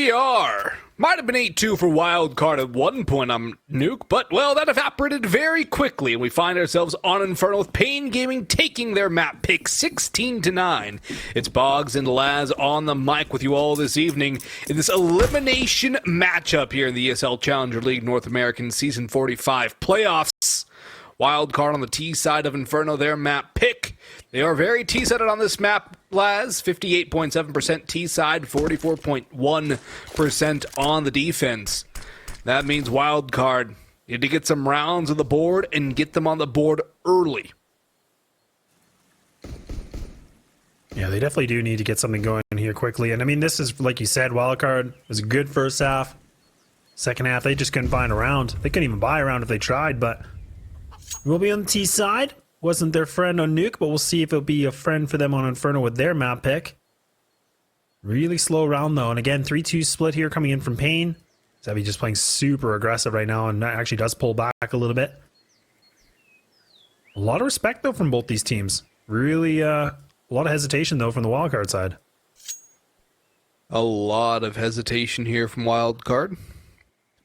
we are. Might have been 8-2 for Wildcard at one point on Nuke, but, well, that evaporated very quickly, and we find ourselves on Inferno with paiN Gaming taking their map pick 16-9. It's Boggs and Laz on the mic with you all this evening in this elimination matchup here in the ESL Challenger League North American Season 45 playoffs. Wildcard on the T side of Inferno, their map pick. They are very T-sided on this map, Laz. 58.7% T-side, 44.1% on the defense. That means Wildcard need to get some rounds on the board and get them on the board early. Yeah, they definitely do need to get something going here quickly. And I mean, this is, like you said, Wildcard was a good first half. Second half, they just couldn't find a round. They couldn't even buy a round if they tried, but we'll be on the T side. Wasn't their friend on Nuke, but we'll see if it'll be a friend for them on Inferno with their map pick. Really slow round, though. And again, 3-2 split here coming in from paiN. Zevy just playing super aggressive right now and actually does pull back a little bit. A lot of respect, though, from both these teams. Really, a lot of hesitation, though, from the Wildcard side. A lot of hesitation here from Wildcard.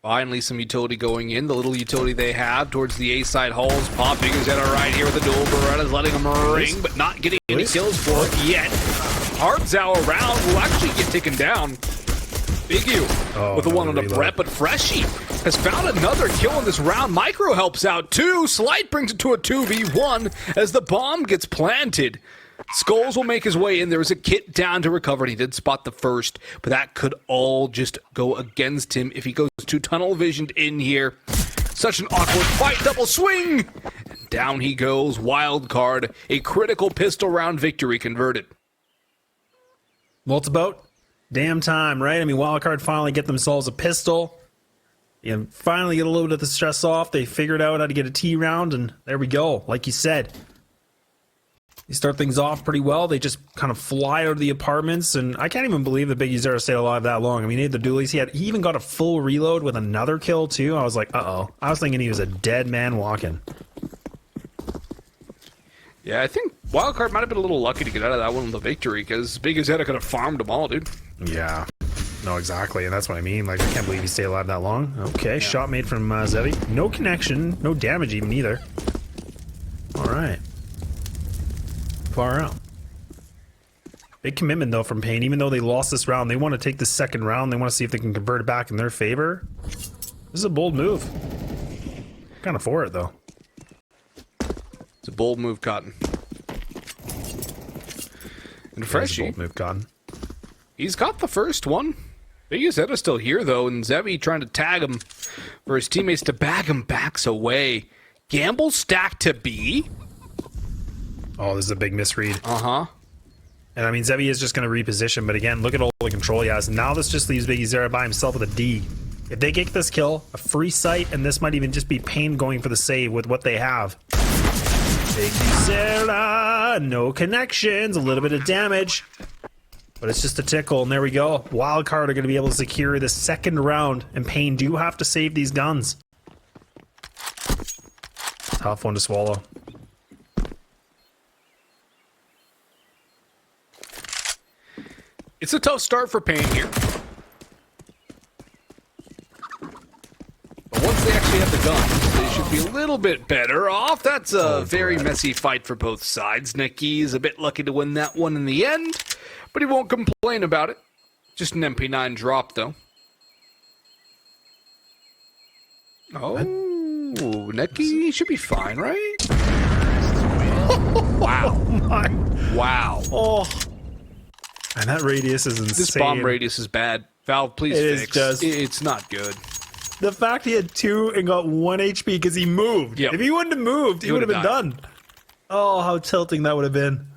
Finally, some utility going in. The little utility they have towards the A-side halls. paiN-biguzera right here with the dual Beretta's letting him ring, but not getting any kills for it yet. Hardzao around will actually get taken down. Bigu with the one on the Brett, but Freshie has found another kill in this round. Micro helps out too. Slight brings it to a 2v1 as the bomb gets planted. Skulls will make his way in. There was a kit down to recover, and he did spot the first, but that could all just go against him if he goes too tunnel visioned in here. Such an awkward fight, double swing! And down he goes, Wildcard, a critical pistol round victory converted. Well, it's about damn time, right? I mean, Wildcard finally get themselves a pistol. And finally get a little bit of the stress off. They figured out how to get a T round, and there we go. Like you said, you start things off pretty well. They just kind of fly out of the apartments, and I can't even believe that piguzera stayed alive that long. I mean, he had the dualies. He even got a full reload with another kill, too. I was like, uh-oh. I was thinking he was a dead man walking. Yeah, I think Wildcard might have been a little lucky to get out of that one with the victory, because piguzera could have farmed them all, dude. Yeah. No, exactly, and that's what I mean. Like, I can't believe he stayed alive that long. Okay, yeah. Shot made from Zevy. No connection, no damage even either. All right. Far out. Big commitment, though, from paiN. Even though they lost this round, they want to take the second round. They want to see if they can convert it back in their favor. This is a bold move. Kind of for it, though. It's a bold move, Cotton. And Freshie. Bold move, Cotton. He's got the first one. piguzera's still here, though, and Zevy trying to tag him for his teammates to bag him backs away. Gamble stacked to B. Oh, this is a big misread. Uh-huh. And I mean, Zevy is just going to reposition, but again, look at all the control he has. Now this just leaves piguzera by himself with a D. If they get this kill, a free sight, and this might even just be paiN going for the save with what they have. piguzera, no connections, a little bit of damage. But it's just a tickle, and there we go. Wildcard are going to be able to secure the second round, and paiN do have to save these guns. Tough one to swallow. It's a tough start for paiN here. But once they actually have the guns, they should be a little bit better off. That's a very messy fight for both sides. Nicky's a bit lucky to win that one in the end, but he won't complain about it. Just an MP9 drop, though. Oh, Nicky should be fine, right? Wow. Oh my. Wow. Oh. And that radius is insane. This bomb radius is bad. Valve, please fix. It's not good. The fact he had 2 and got 1 HP because he moved. Yep. If he wouldn't have moved, he would have been done. Oh, how tilting that would have been.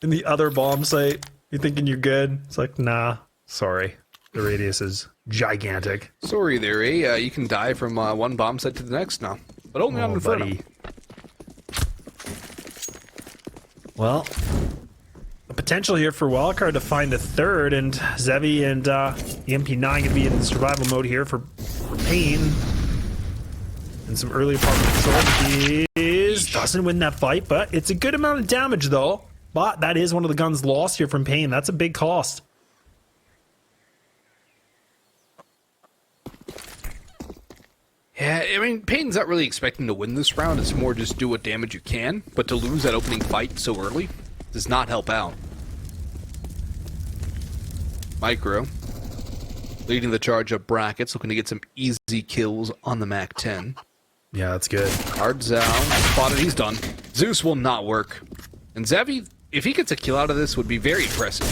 In the other bomb site, you're thinking you're good. It's like, nah, sorry. The radius is gigantic. Sorry there, eh? You can die from one bomb site to the next now. But only on Inferno. Buddy. Well, a potential here for Wildcard to find a third, and Zevy and EMP9 going to be in survival mode here for paiN. And some early apartment control. Doesn't win that fight, but it's a good amount of damage, though. But that is one of the guns lost here from paiN. That's a big cost. Yeah, I mean, paiN's not really expecting to win this round. It's more just do what damage you can. But to lose that opening fight so early does not help out. Micro leading the charge up brackets, looking to get some easy kills on the MAC-10. Yeah, that's good. ESL spotted, he's done. Zeus will not work. And Zevy, if he gets a kill out of this, would be very impressive.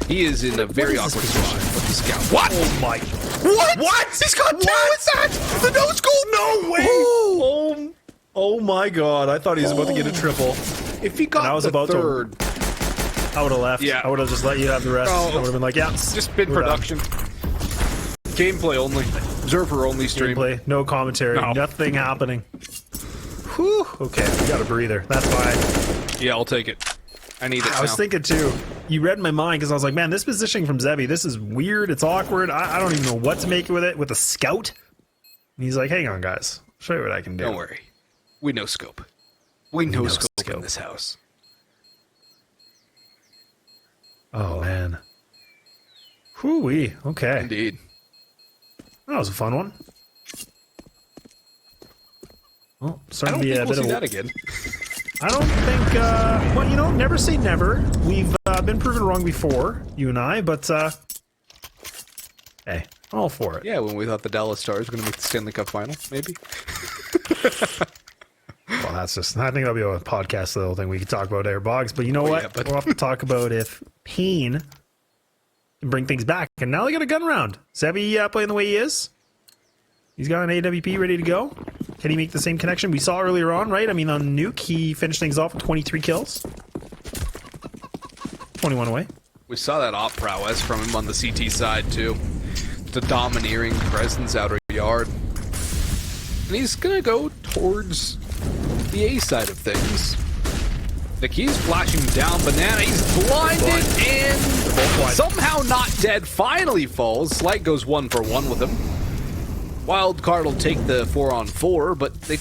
He is in a very awkward spot with the scout. What? Oh my. What? He's got two! What's that? The no scope? No way! Oh my god, I thought he was about to get a triple. If he got I was the about third. I would have left. Yeah. I would have just let you have the rest. I would have been like, yeah. Just been we're production. Gameplay only. Observer only stream. Gameplay, no commentary, No. nothing happening. Whew. Okay, we got a breather. That's fine. Yeah, I'll take it. I need it I was thinking too. You read my mind because I was like, man, this positioning from Zevy, this is weird. It's awkward. I don't even know what to make with it with a scout. And he's like, hang on, guys. I'll show you what I can do. Don't worry. We know scope. We know scope in this house. Oh, man. Whoo-wee. Okay. Indeed. That was a fun one. Well, I starting don't to be think a we'll bit see of that again. I don't think, well, you know, never say never. We've been proven wrong before, you and I, but, hey, all for it. Yeah, when we thought the Dallas Stars were going to make the Stanley Cup final, maybe. Well, that's just, I think that'll be a podcast little thing we could talk about there, Boggs, but you know what? Yeah, but... We'll have to talk about if paiN can bring things back. And now they got a gun round. Zevy playing the way he is. He's got an AWP ready to go. Can he make the same connection we saw earlier on, right? I mean, on Nuke, he finished things off with 23 kills. 21 away. We saw that op prowess from him on the CT side, too. The domineering presence outer yard. And he's going to go towards the A side of things. The key's flashing down. Banana, he's blinded and somehow not dead. Finally falls. Slight goes 1 for 1 with him. Wildcard will take the 4-on-4, but they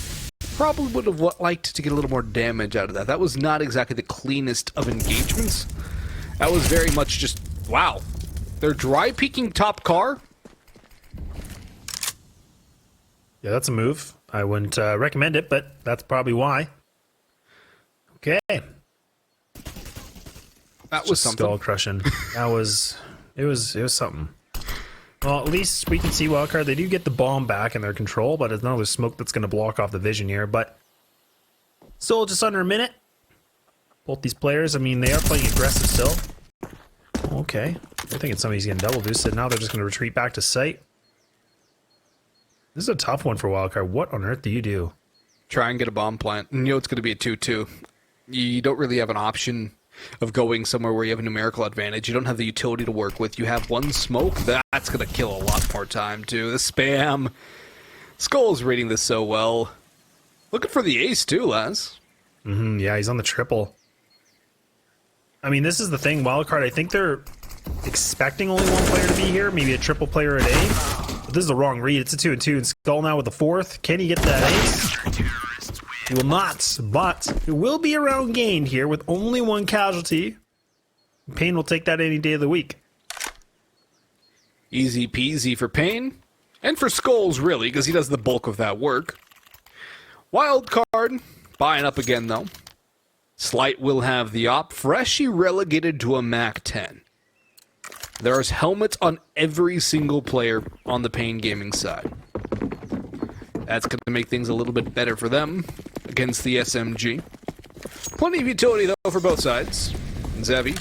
probably would have liked to get a little more damage out of that. That was not exactly the cleanest of engagements. That was very much just, wow. They're dry peeking top car. Yeah, that's a move. I wouldn't recommend it, but that's probably why. Okay. That was something. Skull crushing. That was, it was something. Well, at least we can see Wildcard. They do get the bomb back in their control, but it's another smoke that's going to block off the vision here. But still just under a minute. Both these players, I mean, they are playing aggressive still. Okay. I'm thinking somebody's getting double boosted. Now they're just going to retreat back to site. This is a tough one for Wildcard. What on earth do you do? Try and get a bomb plant. And you know it's going to be a 2-2. You don't really have an option of going somewhere where you have a numerical advantage. You don't have the utility to work with. You have one smoke. That's going to kill a lot more time, too. The spam. Skull's reading this so well. Looking for the ace, too, Les. Yeah, he's on the triple. I mean, this is the thing. Wildcard, I think they're expecting only one player to be here. Maybe a triple player at A. But this is the wrong read. It's a 2-2. And Skull now with the 4th. Can he get that ace? He will not, but it will be a round gained here with only one casualty. paiN will take that any day of the week. Easy peasy for paiN. And for Skulls, really, because he does the bulk of that work. Wildcard, buying up again, though. Slight will have the op. Freshie relegated to a MAC-10. There's helmets on every single player on the paiN Gaming side. That's going to make things a little bit better for them against the SMG. Plenty of utility, though, for both sides. Zevy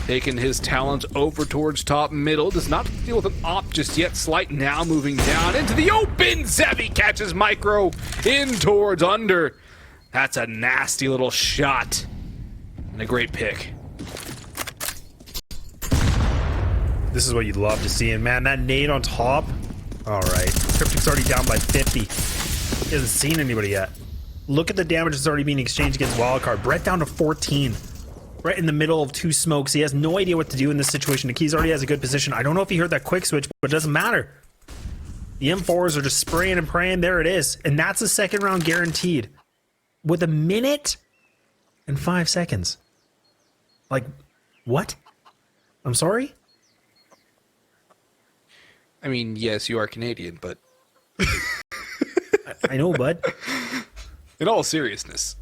taking his talent over towards top middle. Does not deal with an op just yet. Slight now moving down into the open. Zevy catches Micro in towards under. That's a nasty little shot. And a great pick. This is what you'd love to see. And man, that nade on top. All right. Cryptic's already down by 50. He hasn't seen anybody yet. Look at the damage that's already being exchanged against Wildcard. Brett down to 14. Right in the middle of 2 smokes. He has no idea what to do in this situation. The Keys already has a good position. I don't know if he heard that quick switch, but it doesn't matter. The M4s are just spraying and praying. There it is. And that's a second round guaranteed. With 1 minute and 5 seconds. Like, what? I'm sorry? I mean, yes, you are Canadian, but... I know, bud. In all seriousness,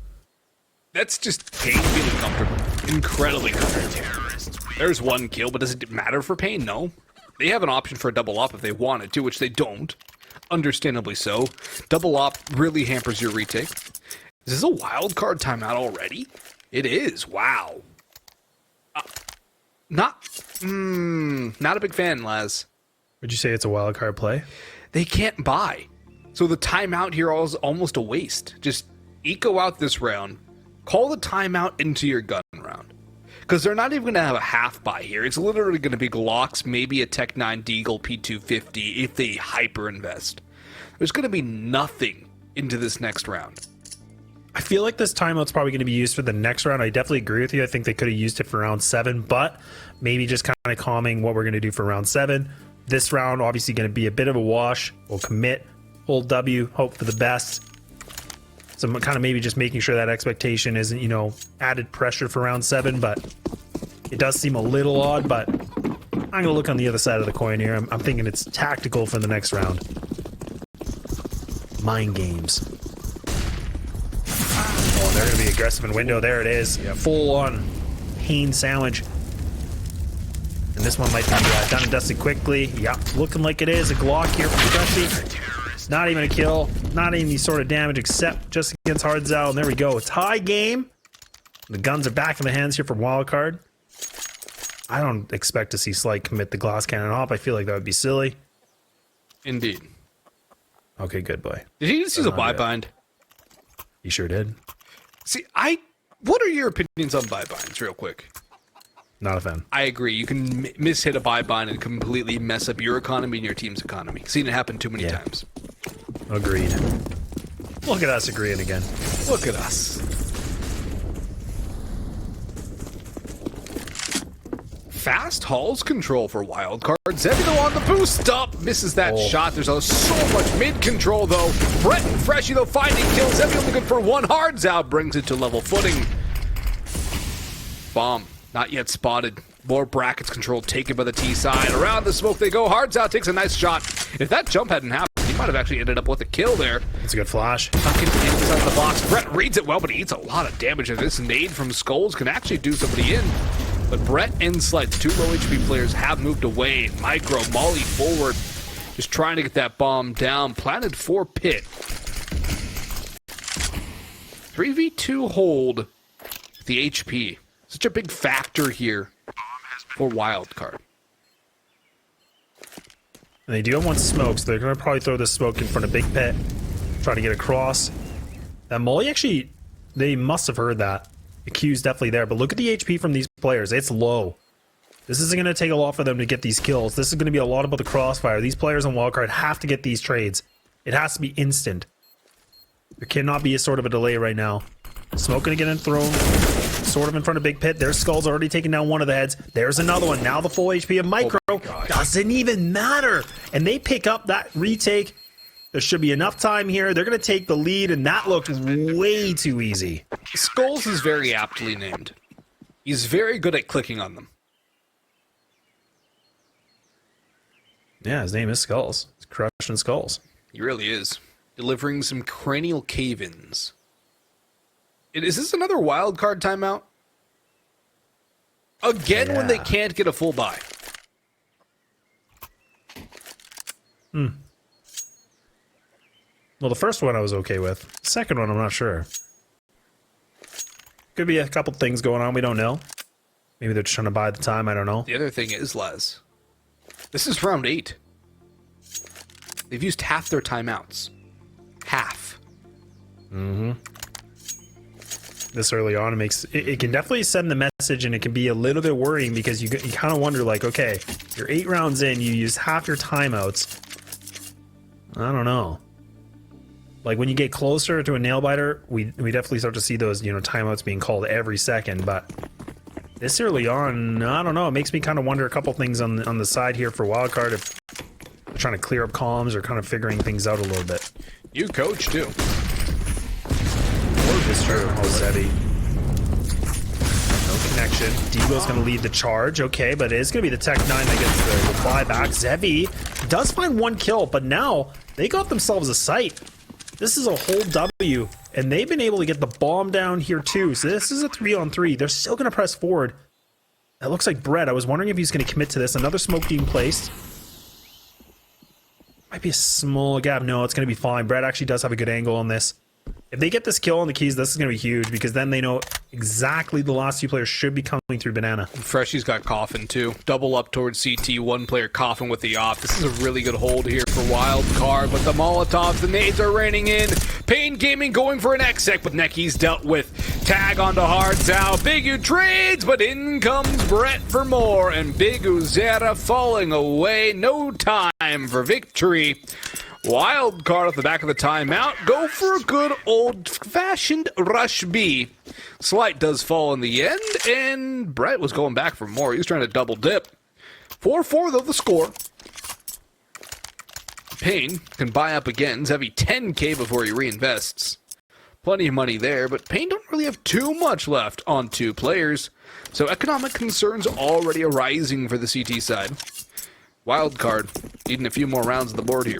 that's just paiN feeling comfortable. Incredibly comfortable. There's one kill, but does it matter for paiN? No. They have an option for a double op if they wanted to, which they don't. Understandably so. Double op really hampers your retake. Is this a wild card timeout already? It is. Wow. Not a big fan, Laz. Would you say it's a wild card play? They can't buy. So the timeout here is almost a waste. Just eco out this round. Call the timeout into your gun round. Because they're not even going to have a half buy here. It's literally going to be Glocks, maybe a Tech 9 Deagle P250 if they hyper invest. There's going to be nothing into this next round. I feel like this timeout's probably going to be used for the next round. I definitely agree with you. I think they could have used it for round 7, but maybe just kind of calming what we're going to do for round 7. This round, obviously, going to be a bit of a wash. We'll commit, hold W, hope for the best. So kind of maybe just making sure that expectation isn't, you know, added pressure for round 7, but it does seem a little odd, but I'm going to look on the other side of the coin here. I'm thinking it's tactical for the next round. Mind games. Oh, they're going to be aggressive in window. There it is. Yeah, full on paiN sandwich. And this one might be done and dusted quickly. Yeah, looking like it is. A Glock here from Freshie. Not even a kill. Not any sort of damage except just against Hardzao. And there we go. Tie game. The guns are back in the hands here for Wildcard. I don't expect to see Slight commit the glass cannon hop. I feel like that would be silly. Indeed. Okay, good boy. Did he just use a buy bind? He sure did. See, what are your opinions on buy binds, real quick? Not a fan. I agree. You can mishit a buy bind and completely mess up your economy and your team's economy. Seen it happen too many times. Agreed. Look at us agreeing again. Look at us. Fast Halls control for Wildcard. Zevy though on the boost up. Misses that shot. There's so much mid control though. Brett and Freshie though finding kills. Zevy only good for one. Hardzao brings it to level footing. Bomb. Not yet spotted. More brackets control taken by the T side. Around the smoke they go. Hardzao takes a nice shot. If that jump hadn't happened, he might have actually ended up with a kill there. It's a good flash. Tucking inside the box. Brett reads it well, but he eats a lot of damage. And this nade from Skulls can actually do somebody in. But Brett and Slight, two low HP players, have moved away. Micro, Molly forward. Just trying to get that bomb down. Planted for Pit. 3v2 hold. The HP. Such a big factor here for Wildcard. And they do have one smoke, so they're going to probably throw this smoke in front of Big Pit. Try to get across. That Molly actually, they must have heard that. The Q's definitely there, but look at the HP from these players. It's low. This isn't going to take a lot for them to get these kills. This is going to be a lot about the crossfire. These players on Wildcard have to get these trades. It has to be instant. There cannot be a sort of a delay right now. Smoke going to get in thrown. Sort of in front of Big Pit. Their Skull's already taken down one of the heads. There's another one. Now the full HP of Micro. Doesn't even matter. And they pick up that retake. There should be enough time here. They're going to take the lead, and that looked way too easy. Skulls is very aptly named. He's very good at clicking on them. Yeah, his name is Skulls. He's crushing Skulls. He really is. Delivering some cranial cave-ins. Is this another Wildcard timeout? Again, when they can't get a full buy. Well, the first one I was okay with. The second one, I'm not sure. Could be a couple things going on. We don't know. Maybe they're just trying to buy the time. I don't know. The other thing is, Les, this is round 8. They've used half their timeouts. Half. This early on, it can definitely send the message, and it can be a little bit worrying because you kind of wonder, like, okay, you're 8 rounds in, you use half your timeouts. I don't know. Like, when you get closer to a nail biter, we definitely start to see those, you know, timeouts being called every second. But this early on, I don't know. It makes me kind of wonder a couple things on the side here for Wildcard, if they're trying to clear up comms or kind of figuring things out a little bit. You coach too. It's true. Oh, Zevy. No connection. Deagle's going to lead the charge. Okay, but it's going to be the Tech 9 that gets the reply back. Zevy does find one kill, but now they got themselves a sight. This is a whole W, and they've been able to get the bomb down here too. So this is a 3-on-3. They're still going to press forward. That looks like Brett. I was wondering if he's going to commit to this. Another smoke being placed. Might be a small gap. No, it's going to be fine. Brett actually does have a good angle on this. If they get this kill on the keys, this is going to be huge because then they know exactly the last two players should be coming through banana. Freshie's got Coffin too. Double up towards CT. One player Coffin with the off. This is a really good hold here for Wildcard, but the Molotovs, the nades are raining in. paiN Gaming going for an exec, but Necky's dealt with. Tag onto Hardzao. Bigu trades, but in comes Brett for more, and paiN-biguzera falling away. No time for victory. Wildcard at the back of the timeout. Go for a good old-fashioned rush B. Slight does fall in the end, and Brett was going back for more. He was trying to double dip. 4-4 though the score. paiN can buy up again. Zevy 10k before he reinvests. Plenty of money there, but paiN don't really have too much left on two players. So economic concerns already arising for the CT side. Wildcard needing a few more rounds on the board here.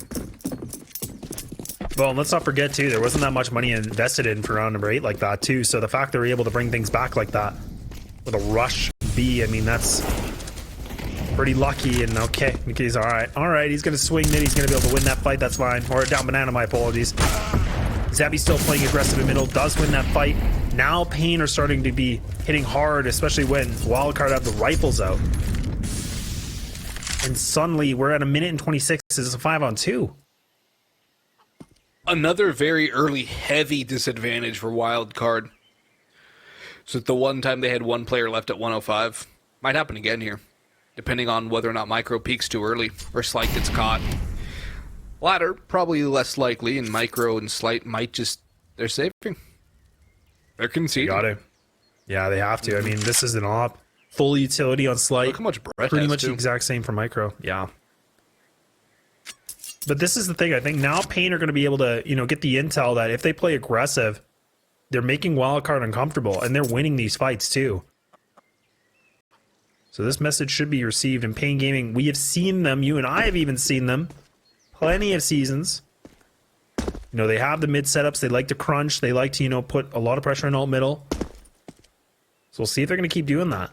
Well, let's not forget too, there wasn't that much money invested in for round number 8 like that too. So the fact they were able to bring things back like that with a rush B, I mean, that's pretty lucky. And okay, McKay's all right. He's gonna swing it. He's gonna be able to win that fight. That's fine. Or down banana. My apologies. Zevy still playing aggressive in middle. Does win that fight. Now paiN are starting to be hitting hard, especially when Wildcard have the rifles out. And suddenly we're at 1:26. It's a 5-on-2. Another very early heavy disadvantage for Wildcard. So the one time they had one player left at 105. Might happen again here, depending on whether or not Micro peaks too early or Slight gets caught. Latter, probably less likely, and Micro and Slight might just, they're saving. They're conceding. Got it. Yeah, they have to. I mean, this is an op. Full utility on Slight. Look how much Brett Pretty has much too. the exact same for Micro. Yeah. But this is the thing. I think now paiN are going to be able to, get the intel that if they play aggressive, they're making Wildcard uncomfortable, and they're winning these fights too. So this message should be received. In paiN Gaming, we have seen them. You and I have even seen them. Plenty of seasons. They have the mid setups. They like to crunch. They like to, put a lot of pressure in alt middle. So we'll see if they're going to keep doing that.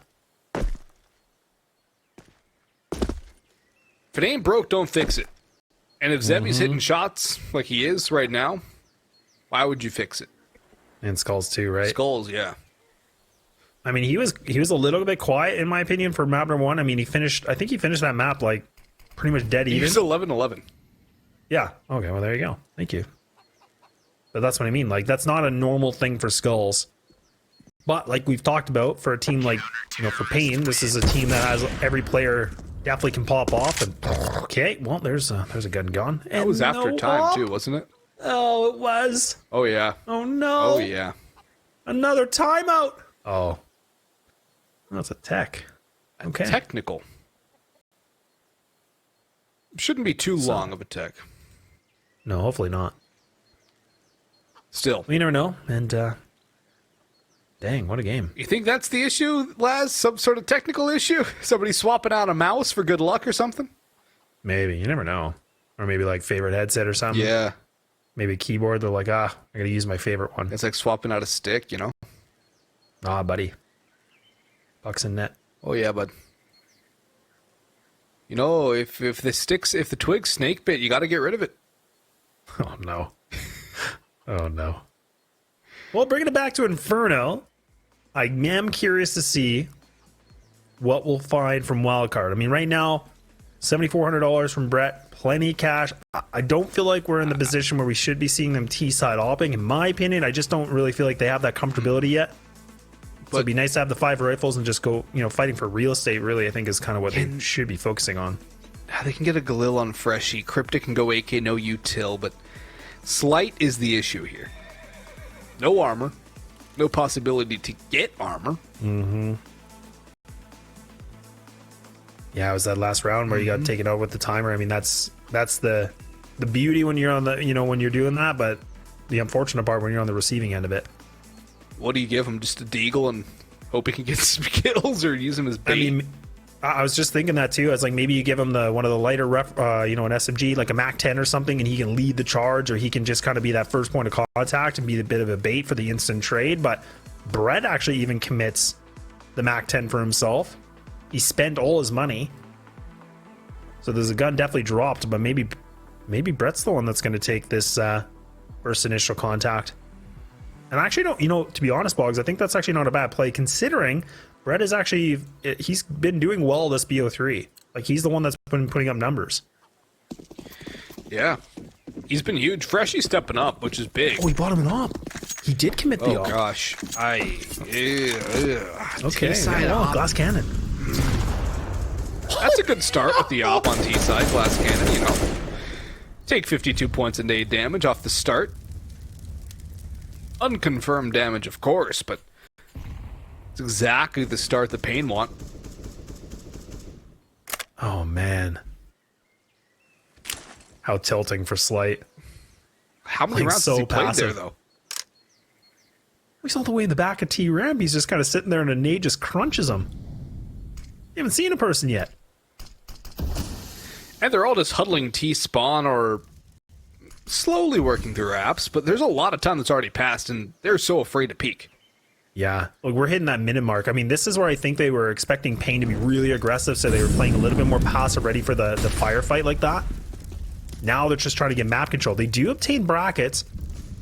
If it ain't broke, don't fix it. And if Zevy's hitting shots like he is right now, why would you fix it? And Skulls too, right? Skulls, yeah. I mean, he was a little bit quiet in my opinion for map number 1. I mean, I think he finished that map like pretty much dead even. He's 11-11. Yeah. Okay, well there you go. Thank you. But that's what I mean. Like, that's not a normal thing for Skulls. But like we've talked about, for a team like, for paiN, this is a team that has every player definitely can pop off. And okay, well, there's a gun gone. And That was after time too, wasn't it? Oh, it was. Oh yeah. Oh no. Oh yeah. Another timeout. Oh. That's a tech. Okay. Technical. Shouldn't be too long of a tech. No, hopefully not. Still. We never know. And dang, what a game. You think that's the issue, Laz? Some sort of technical issue? Somebody swapping out a mouse for good luck or something? Maybe. You never know. Or maybe like favorite headset or something. Yeah. Maybe a keyboard. They're like, I gotta use my favorite one. It's like swapping out a stick, Ah, buddy. Bucks in net. Oh yeah, bud. If the twig snake bit, you gotta get rid of it. Oh no. Oh no. Well, bringing it back to Inferno, I am curious to see what we'll find from Wildcard. I mean, right now, $7,400 from Brett, plenty of cash. I don't feel like we're in the position where we should be seeing them T-side opping. In my opinion, I just don't really feel like they have that comfortability yet. So it'd be nice to have the 5 rifles and just go, fighting for real estate, really, I think is kind of what they should be focusing on. They can get a Galil on Freshie. Cryptic can go AK, no util, but Slight is the issue here. No armor. No possibility to get armor. Mm-hmm. Yeah, it was that last round where you got taken out with the timer. I mean, that's the beauty when you're on the, when you're doing that, but the unfortunate part when you're on the receiving end of it. What do you give him? Just a deagle and hope he can get some kills, or use him as bait? I mean, I was just thinking that too. I was like, maybe you give him one of the lighter you know, an SMG, like a Mac 10 or something, and he can lead the charge, or he can just kind of be that first point of contact and be a bit of a bait for the instant trade. But Brett actually even commits the Mac 10 for himself. He spent all his money. So there's a gun definitely dropped, but maybe Brett's the one that's going to take this first initial contact. And I actually don't, you know, to be honest, Boggs, I think that's actually not a bad play, considering Brett is actually, he's been doing well this BO3. Like, he's the one that's been putting up numbers. Yeah. He's been huge. Freshie's stepping up, which is big. Oh, he bought him an op. He did commit the op. Oh, gosh. Okay. Oh, glass cannon. That's a good start with the op on T-side. Glass cannon, you know. Take 52 points and 8 damage off the start. Unconfirmed damage, of course, but it's exactly the start that paiN want. Oh, man. How tilting for Slight. How many rounds has he played there, though? He's all the way in the back of T-Ramp. He's just kind of sitting there and a nade just crunches him. You haven't seen a person yet. And they're all just huddling T-spawn or slowly working through apps, but there's a lot of time that's already passed, and they're so afraid to peek. Yeah, look, we're hitting that minute mark. I mean, this is where I think they were expecting paiN to be really aggressive, so they were playing a little bit more passive, ready for the firefight like that. Now they're just trying to get map control. They do obtain brackets.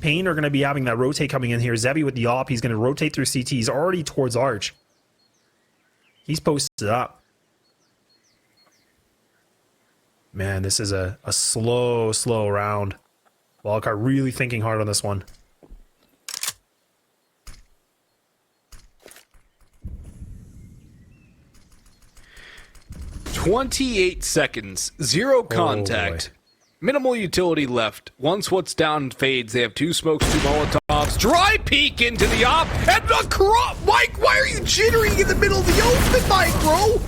paiN are going to be having that rotate coming in here. Zevy with the op, he's going to rotate through CT. He's already towards Arch. He's posted up. Man, this is a slow round. Wildcard really thinking hard on this one. "28 seconds, zero contact, minimal utility left. Once what's down fades, they have 2 smokes, 2 molotovs, dry peek into the op, and the crop. Mike, why are you jittering in the middle of the open, Mike, bro?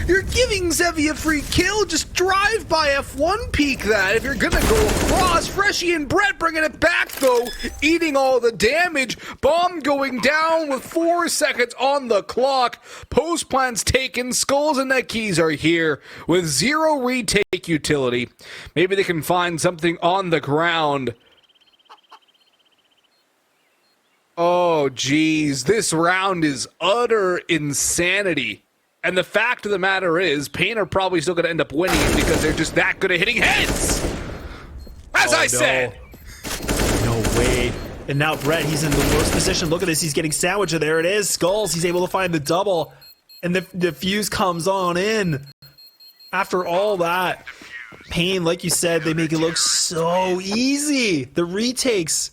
You're giving Zevy a free kill. Just drive by F1 peek that if you're gonna go across. Freshie and Brett bringing it back, though, eating all the damage. Bomb going down with 4 seconds on the clock. Post plans taken. Skulls and net keys are here with 0 retake utility. Maybe they can find something on the ground. Oh, geez. This round is utter insanity. And the fact of the matter is, paiN are probably still going to end up winning it because they're just that good at hitting heads. As I said. No way. And now Brett, he's in the worst position. Look at this. He's getting sandwiched. There it is. Skulls. He's able to find the double. And the fuse comes on in. After all that, paiN, like you said, they make it look so easy. The retakes,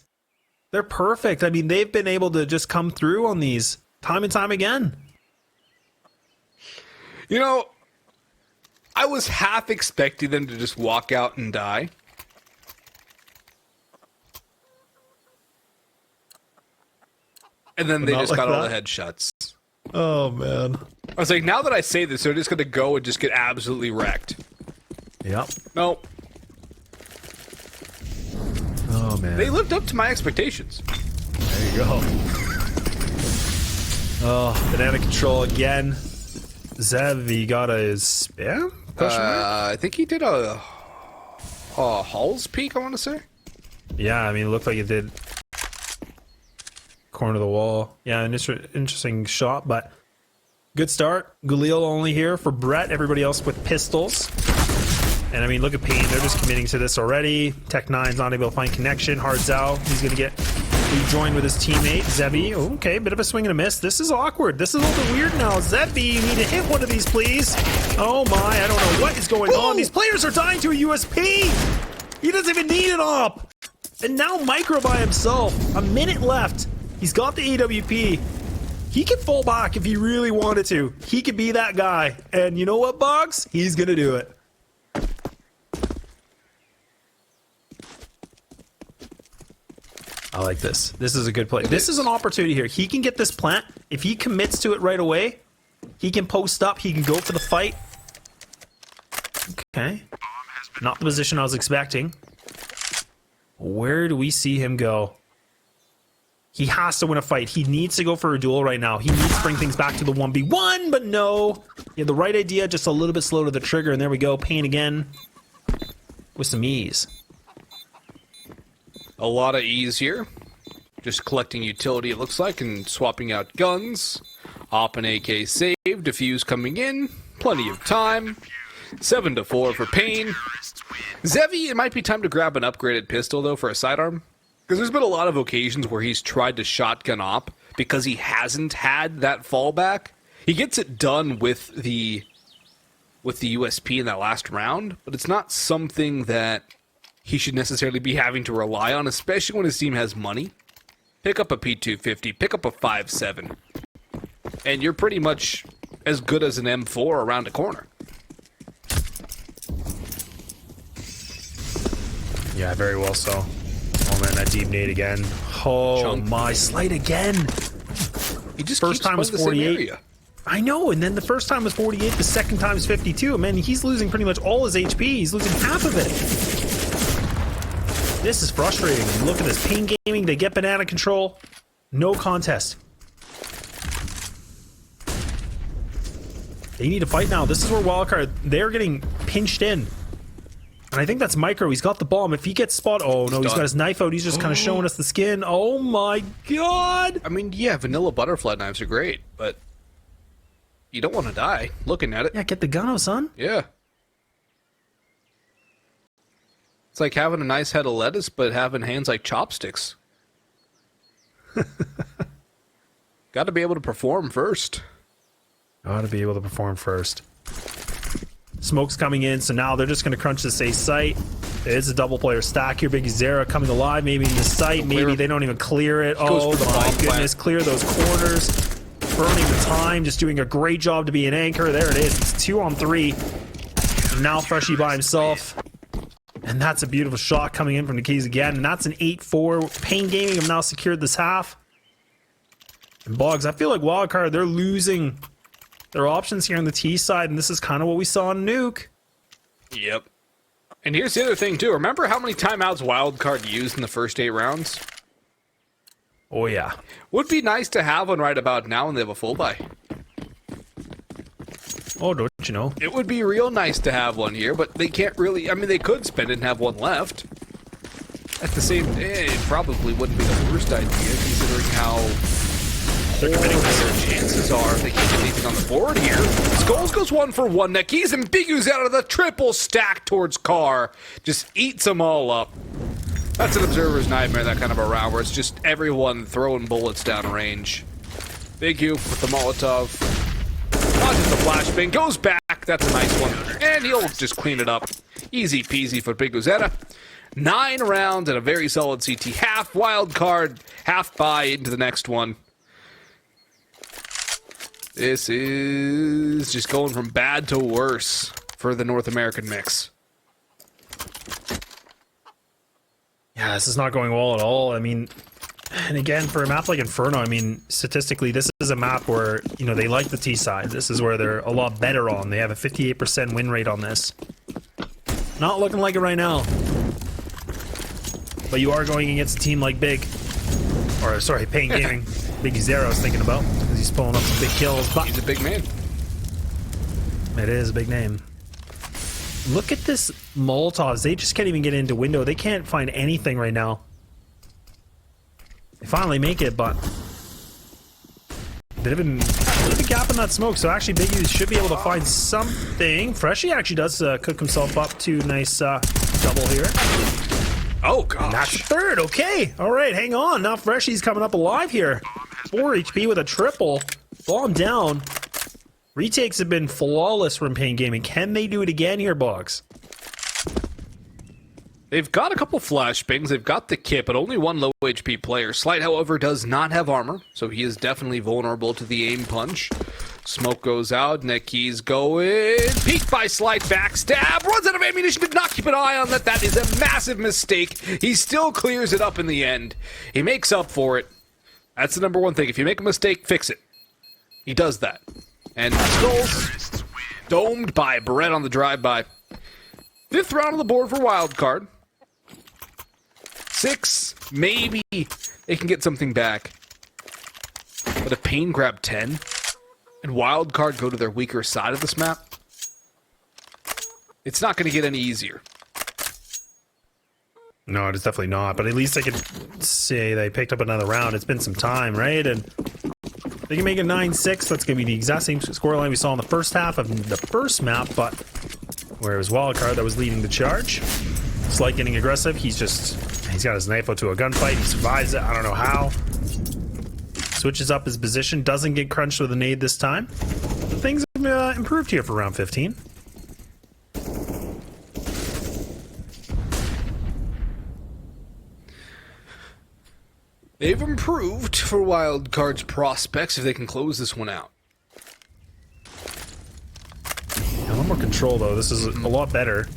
they're perfect. I mean, they've been able to just come through on these time and time again. You know, I was half expecting them to just walk out and die. And then they just like got all that? the headshots. Oh, man. I was like, now that I say this, they're just going to go and just get absolutely wrecked. Yep. No. Oh, man. They lived up to my expectations. There you go. Oh, banana control again. Zevy got a spam? I think he did a Hall's peak, I want to say. Yeah, I mean, it looked like it did. Corner of the wall. Yeah, an interesting shot, but good start. Galil only here for Brett. Everybody else with pistols. And I mean, look at paiN. They're just committing to this already. Tech9's not able to find connection. HardZao, he's going to get rejoined with his teammate, Zevy. Okay, bit of a swing and a miss. This is awkward. This is a little bit weird now. Zevy, you need to hit one of these, please. Oh my, I don't know what is going on. These players are dying to a USP. He doesn't even need an op. And now Micro by himself. A minute left. He's got the AWP. He can fall back if he really wanted to. He could be that guy. And you know what, Boggs? He's going to do it. I like this. This is a good play. This is an opportunity here. He can get this plant. If he commits to it right away, he can post up. He can go for the fight. Okay. Not the position I was expecting. Where do we see him go? He has to win a fight. He needs to go for a duel right now. He needs to bring things back to the 1v1, but no. He had the right idea, just a little bit slow to the trigger, and there we go. paiN again with some ease. A lot of ease here. Just collecting utility, it looks like, and swapping out guns. Op and AK save, defuse coming in. Plenty of time. 7-4 for paiN. Zevy, it might be time to grab an upgraded pistol, though, for a sidearm. Because there's been a lot of occasions where he's tried to shotgun op because he hasn't had that fallback. He gets it done with the USP in that last round, but it's not something that he should necessarily be having to rely on, especially when his team has money. Pick up a P250, pick up a 5.7, and you're pretty much as good as an M4 around a corner. Yeah, very well so. Oh man, that deep nade again. Oh Chunk. my, Slight again. He just First keeps time was playing the same 48. area. I know, and then the first time was 48, the second time is 52. Man, he's losing pretty much all his HP. He's losing half of it. This is frustrating. Look at this. paiN Gaming, they get banana control. No contest. They need to fight now. This is where Wildcard, they're getting pinched in. And I think that's Micro. He's got the bomb. If he gets spotted... Oh, no, he's got his knife out. He's just kind of showing us the skin. Oh, my God. I mean, yeah, vanilla butterfly knives are great, but you don't want to die looking at it. Yeah, get the gun out, son. Yeah. It's like having a nice head of lettuce, but having hands like chopsticks. Got to be able to perform first. Got to be able to perform first. Smoke's coming in, so now they're just going to crunch this A site. It's a double player stack here. paiN-biguzera coming alive, maybe in the site. Maybe they don't even clear it. Oh my goodness, clear those corners. Burning the time, just doing a great job to be an anchor. There it is. It's 2-on-3. Now Freshie by himself. And that's a beautiful shot coming in from the keys again. And that's an 8-4. paiN Gaming have now secured this half. And Boggs, I feel like Wildcard, they're losing their options here on the T side, and this is kind of what we saw in Nuke. Yep. And here's the other thing, too. Remember how many timeouts Wildcard used in the first 8 rounds? Oh, yeah. Would be nice to have one right about now when they have a full buy. Oh, don't you know? It would be real nice to have one here, but they can't really... I mean, they could spend it and have one left. At the same... it probably wouldn't be the worst idea, considering how... horrible their chances are if they can't get anything on the board here. Skulls goes 1 for 1. Nekis and Biguz out of the triple stack towards Carr. Just eats them all up. That's an observer's nightmare, that kind of a round where it's just everyone throwing bullets down range. Big U with the Molotov. Launches the flashbang, goes back. That's a nice one. And he'll just clean it up. Easy peasy for paiN-biguzera. 9 rounds and a very solid CT. Half Wildcard, half buy into the next one. This is just going from bad to worse for the North American mix. Yeah, this is not going well at all. I mean, and again, for a map like Inferno, I mean, statistically, this is a map where, you know, they like the T side. This is where they're a lot better on. They have a 58% win rate on this. Not looking like it right now. But you are going against a team like Big. Or, sorry, paiN Gaming. paiN-biguzera I was thinking about, because he's pulling up some big kills. But he's a big man. It is a big name. Look at this Molotovs. They just can't even get into window. They can't find anything right now. They finally make it, but bit of a gap in that smoke. So actually, Big U should be able to find something. Freshie actually does cook himself up to a nice double here. Oh, gosh. And that's the third. Okay. All right, hang on. Now Freshie's coming up alive here. 4 HP with a triple. Bomb down. Retakes have been flawless from paiN Gaming. Can they do it again here, Boggs? They've got a couple flashbangs. They've got the kit, but only one low HP player. Slight, however, does not have armor, so he is definitely vulnerable to the aim punch. Smoke goes out. Nekis going. Peek by Slight. Backstab. Runs out of ammunition. Did not keep an eye on that. That is a massive mistake. He still clears it up in the end. He makes up for it. That's the number one thing. If you make a mistake, fix it. He does that. And Skulls domed by Brett on the drive-by. 5th round on the board for Wildcard. 6, maybe they can get something back. But if paiN grab 10 and Wildcard go to their weaker side of this map, it's not going to get any easier. No, it's definitely not. But at least I could say they picked up another round. It's been some time, right? And they can make it 9-6. That's going to be the exact same scoreline we saw in the first half of the first map, but where it was Wildcard that was leading the charge. Slight getting aggressive. He's got his knife out to a gunfight. He survives it. I don't know how. Switches up his position. Doesn't get crunched with a nade this time. But things have improved here for round 15. They've improved for Wildcard's prospects if they can close this one out. A little more control, though. This is a lot better.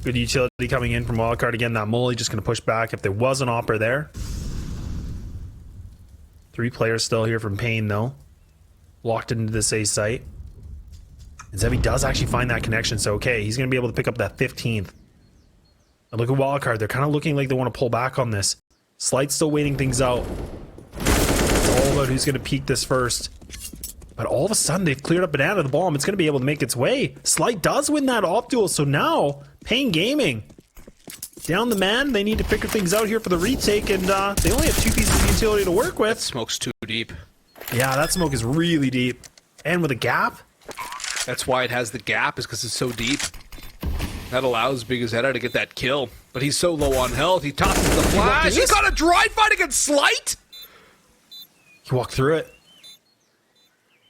Good utility coming in from Wildcard. Again, that Mully just going to push back if there was an opper there. 3 players still here from paiN, though. Locked into this A site. And Zevy does actually find that connection, so okay, he's going to be able to pick up that 15th. And look at Wildcard. They're kind of looking like they want to pull back on this. Slight's still waiting things out. It's all about who's going to peek this first. But all of a sudden, they've cleared up Banana the bomb. It's going to be able to make its way. Slight does win that op duel, so now paiN Gaming down the man. They need to figure things out here for the retake, and they only have 2 pieces of utility to work with. That smoke's too deep. Yeah, that smoke is really deep. And with a gap. That's why it has the gap, is because it's so deep. That allows paiN-biguzera to get that kill. But he's so low on health, he tosses the flash. He's got a dry fight against Slight! He walked through it.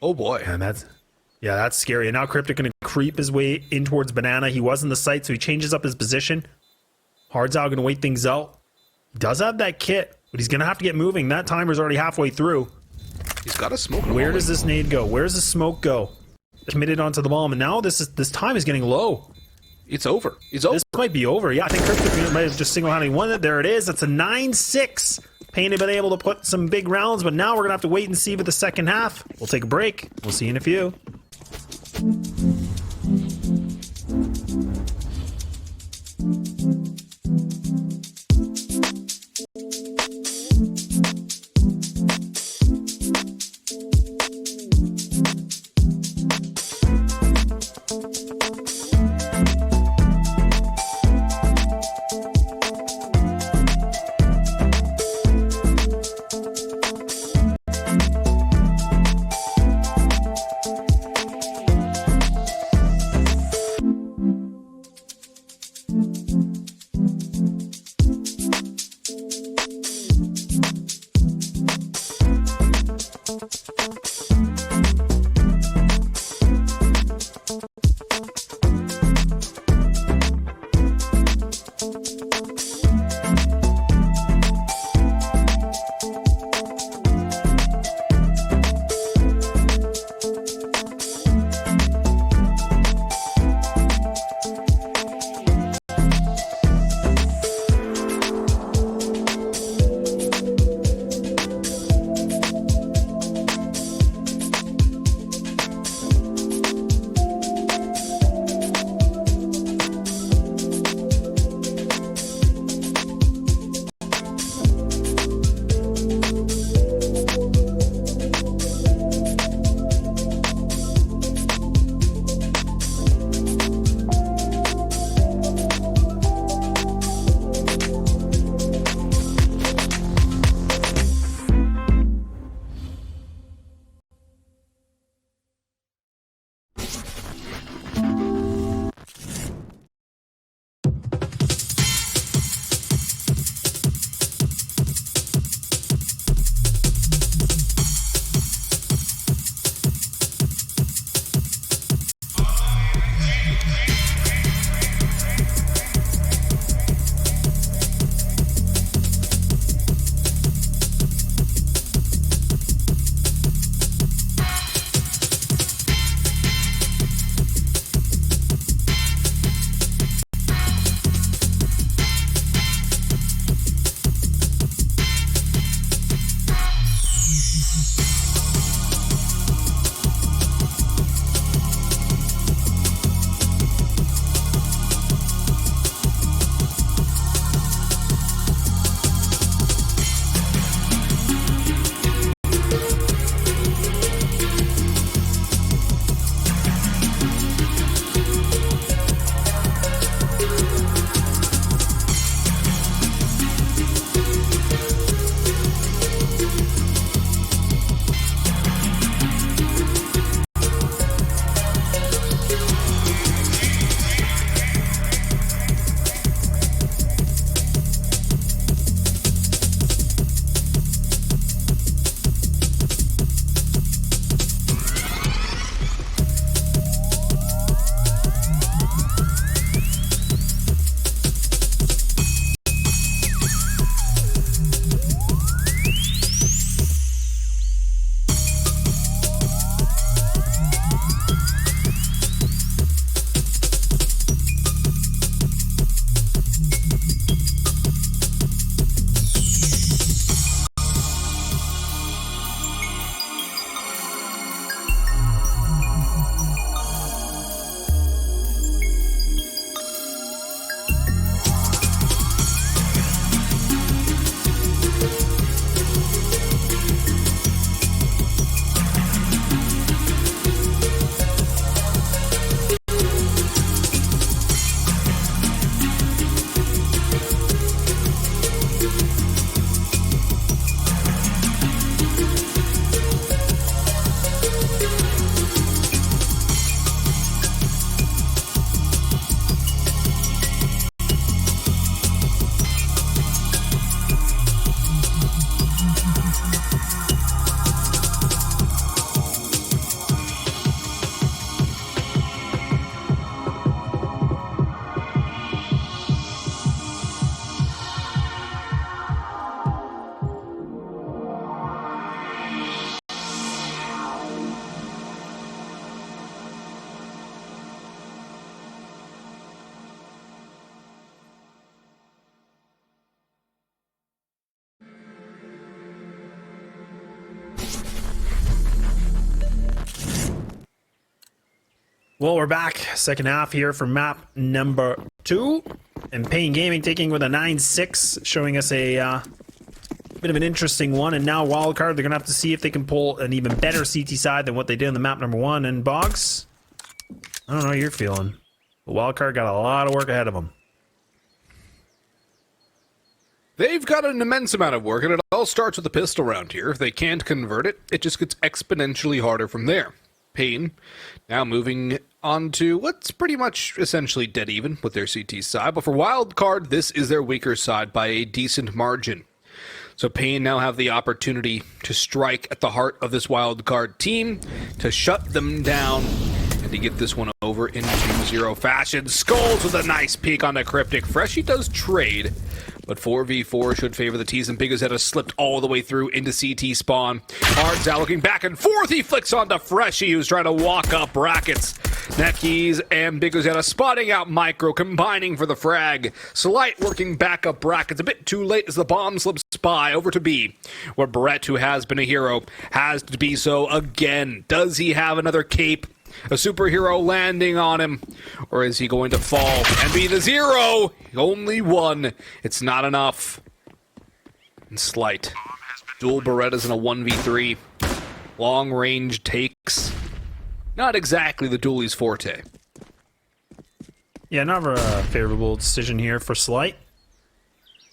Oh boy. And that's scary. And now Cryptic going to creep his way in towards Banana. He was in the site, so he changes up his position. Hardzao going to wait things out. He does have that kit, but he's going to have to get moving. That timer's already halfway through. He's got a smoke. Where does this nade go? Where's the smoke go? Committed onto the bomb, and now this time is getting low. It's over. It's over. This might be over. Yeah, I think Cryptic might have just single-handedly won it. There it is. It's a 9-6. paiN had been able to put some big rounds, but now we're going to have to wait and see for the second half. We'll take a break. We'll see you in a few. Well, we're back. Second half here for map number 2. And paiN Gaming taking with a 9-6, showing us a bit of an interesting one. And now Wildcard, they're going to have to see if they can pull an even better CT side than what they did in the map number 1. And Boggs, I don't know how you're feeling. But Wildcard got a lot of work ahead of them. They've got an immense amount of work, and it all starts with the pistol round here. If they can't convert it, it just gets exponentially harder from there. paiN now moving on to what's pretty much essentially dead even with their CT side, but for Wildcard, this is their weaker side by a decent margin. So paiN now have the opportunity to strike at the heart of this Wildcard team, to shut them down, and to get this one over in 2-0 fashion. Skulls with a nice peek on the Cryptic. Freshie does trade, but 4v4 should favor the T's, and piguzera slipped all the way through into CT spawn. Hardzao looking back and forth. He flicks onto Freshie, who's trying to walk up brackets. Neckies and piguzera spotting out Micro, combining for the frag. Slight working back up brackets. A bit too late as the bomb slips by over to B, where Brett, who has been a hero, has to be so again. Does he have another cape? A superhero landing on him? Or is he going to fall and be the 0? Only 1. It's not enough. And Slight. Dual Berettas in a 1v3. Long range takes. Not exactly the dualie's forte. Yeah, never a favorable decision here for Slight.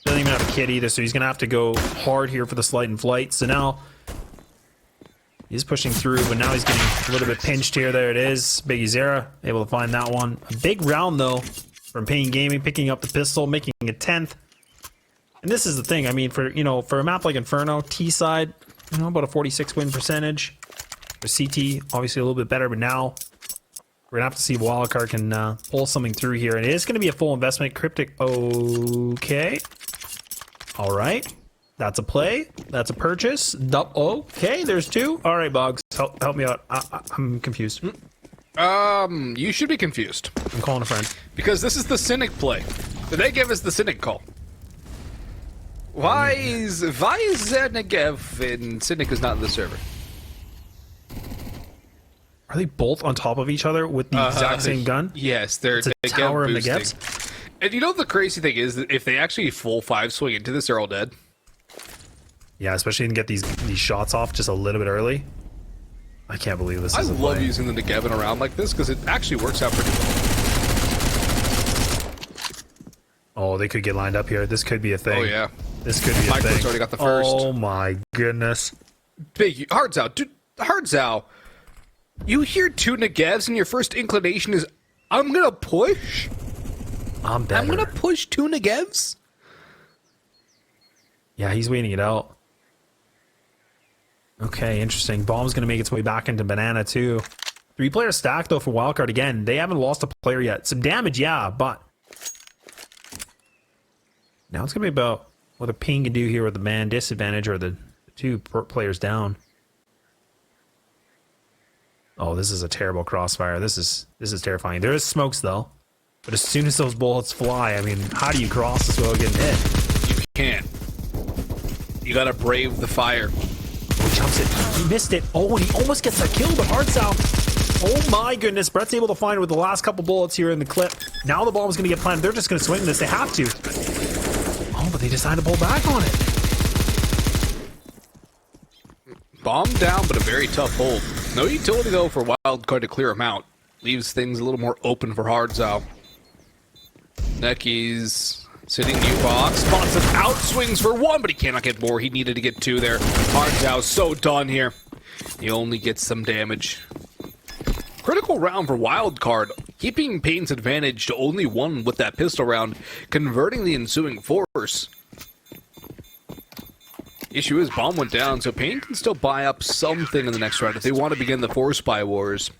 Doesn't even have a kit either, so he's going to have to go hard here for the Slight and Flight. So now he's pushing through, but now he's getting a little bit pinched here. There it is. piguzera able to find that one. A big round, though, from paiN Gaming, picking up the pistol, making a 10th. And this is the thing. I mean, for a map like Inferno, T side, about a 46 win percentage. For CT, obviously a little bit better, but now we're going to have to see if Wildcard can pull something through here. And it is going to be a full investment. Cryptic, okay. All right. That's a play. That's a purchase. Okay, there's 2. All right, Boggs, help me out. I'm confused. You should be confused. I'm calling a friend. Because this is the Cynic play. They gave us the Cynic call. Why is Negev and Cynic is not in the server? Are they both on top of each other with the exact same gun? Yes, they're It's a tower of Negevs. And you know the crazy thing is that if they actually full 5 swing into this, they're all dead. Yeah, especially to get these shots off just a little bit early. I can't believe this is a love play. using the Negev in a round like this because it actually works out pretty well. Oh, they could get lined up here. This could be a thing. Oh, yeah. This could be a Micro's thing. already got the first. Oh, my goodness. Big Hardzao. Dude, Hardzao, you hear 2 Negevs and your first inclination is, I'm going to push? I'm better. I'm going to push 2 Negevs? Yeah, he's waiting it out. Okay, interesting. Bomb's going to make its way back into Banana, too. 3-player stack, though, for Wildcard. Again, they haven't lost a player yet. Some damage, yeah, but now it's going to be about what a paiN can do here with the man disadvantage or the 2 players down. Oh, this is a terrible crossfire. This is terrifying. There is smokes, though. But as soon as those bullets fly, I mean, how do you cross this without getting hit? You can't. You got to brave the fire. Oh, he jumps it. He missed it. Oh, and he almost gets that kill, but Hardzao. Oh my goodness. Brett's able to find it with the last couple bullets here in the clip. Now the bomb's going to get planted. They're just going to swing this. They have to. Oh, but they decide to pull back on it. Bomb down, but a very tough hold. No utility, though, for Wildcard to clear him out. Leaves things a little more open for Hardzao. Neckies sitting new box. Spots him out, swings for 1, but he cannot get more. He needed to get 2 there. Hardzao so done here. He only gets some damage. Critical round for Wildcard, keeping paiN's advantage to only 1 with that pistol round, converting the ensuing force. Issue is bomb went down, so paiN can still buy up something in the next round if they want to begin the force buy wars.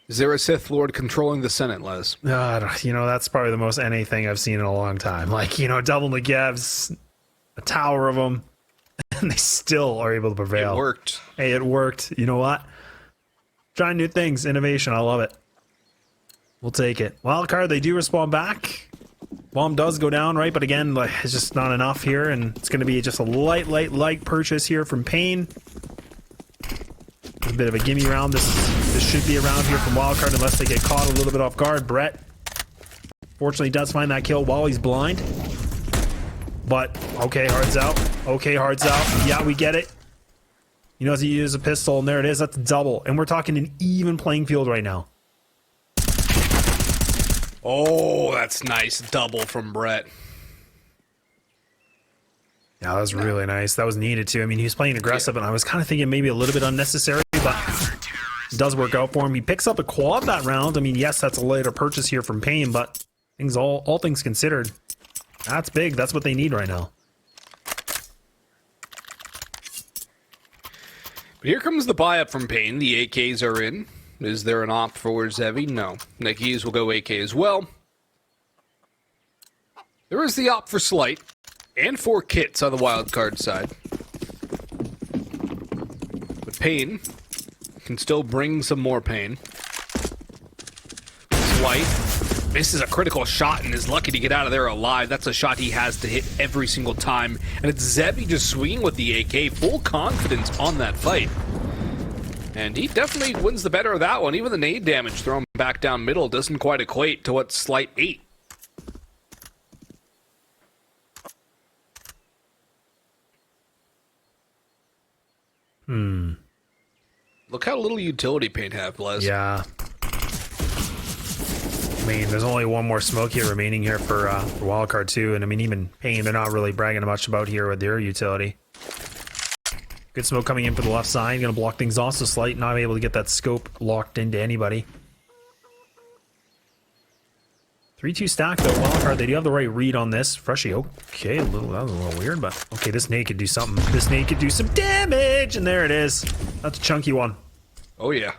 Is there a Sith Lord controlling the Senate, Les? That's probably the most NA thing I've seen in a long time. Like, double Negevs, a tower of them, and they still are able to prevail. It worked. Hey, it worked. You know what? Trying new things, innovation. I love it. We'll take it. Wildcard, they do respawn back. Bomb does go down, right? But again, it's just not enough here, and it's going to be just a light purchase here from paiN. A bit of a gimme round. This should be a round here from Wildcard unless they get caught a little bit off guard. Brett, fortunately, does find that kill while he's blind. But, okay, HARDZao. Okay, HARDZao. Yeah, we get it. He knows he uses a pistol, and there it is. That's a double. And we're talking an even playing field right now. Oh, that's nice. Double from Brett. Yeah, that was really nice. That was needed, too. I mean, he was playing aggressive, and I was kind of thinking maybe a little bit unnecessary, but it does work out for him. He picks up a quad that round. I mean, yes, that's a later purchase here from paiN, but all things considered, that's big. That's what they need right now. But here comes the buy-up from paiN. The AKs are in. Is there an opt for Zevy? No. Nikes will go AK as well. There is the opt for Slight. And 4 kits on the wildcard side. But paiN can still bring some more pain. Slight misses a critical shot and is lucky to get out of there alive. That's a shot he has to hit every single time. And it's Zevy just swinging with the AK. Full confidence on that fight. And he definitely wins the better of that one. Even the nade damage thrown back down middle doesn't quite equate to what Slight ate. Look how little utility paiN have, Les. Yeah. I mean, there's only one more smoke here remaining here for Wildcard too, and I mean, even paiN, they're not really bragging much about here with their utility. Good smoke coming in for the left side, gonna block things off, so Slight not able to get that scope locked into anybody. 3-2 stack though, Wildcard, they do have the right read on this. Freshie, okay, that was a little weird, but okay, this nade could do something. This nade could do some damage, and there it is. That's a chunky one. Oh yeah.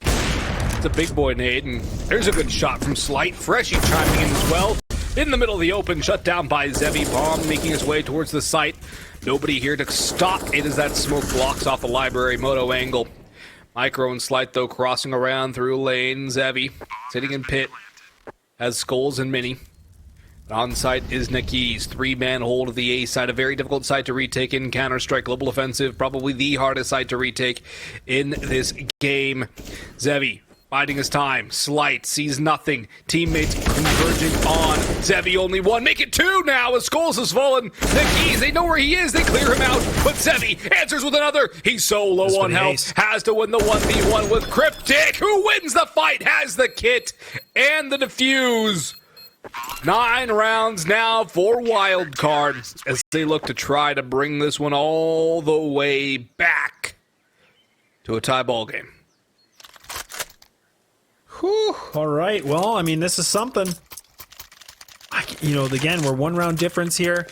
It's a big boy nade, and there's a good shot from Slight. Freshie chiming in as well. In the middle of the open, shut down by Zevy. Bomb making his way towards the site. Nobody here to stop it as that smoke blocks off the library moto angle. Micro and Slight though crossing around through lane. Zevy sitting in pit. Has Skulls and Mini. On site is Nikes. 3-man hold of the A side. A very difficult site to retake in Counter-Strike Global Offensive. Probably the hardest site to retake in this game. Zevy biding his time. Slight sees nothing. Teammates converging on. Zevy only one. Make it 2 now as Skulls has fallen. Nikes, they know where he is. They clear him out. But Zevy answers with another. He's so low on health. Has to win the 1v1 with Cryptic, who wins the fight. Has the kit and the defuse. 9 rounds now for Wildcard as they look to try to bring this one all the way back to a tie ball game. Whew. All right. Well, I mean, this is something. Again, we're 1 round difference here.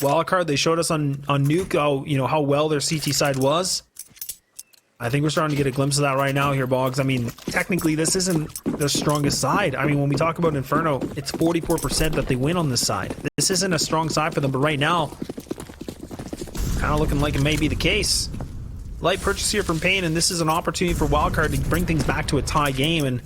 Wildcard, they showed us on Nuke how well their CT side was. I think we're starting to get a glimpse of that right now here, Boggs. I mean, technically, this isn't their strongest side. I mean, when we talk about Inferno, it's 44% that they win on this side. This isn't a strong side for them, but right now, kind of looking like it may be the case. Light purchase here from paiN, and this is an opportunity for Wildcard to bring things back to a tie game, and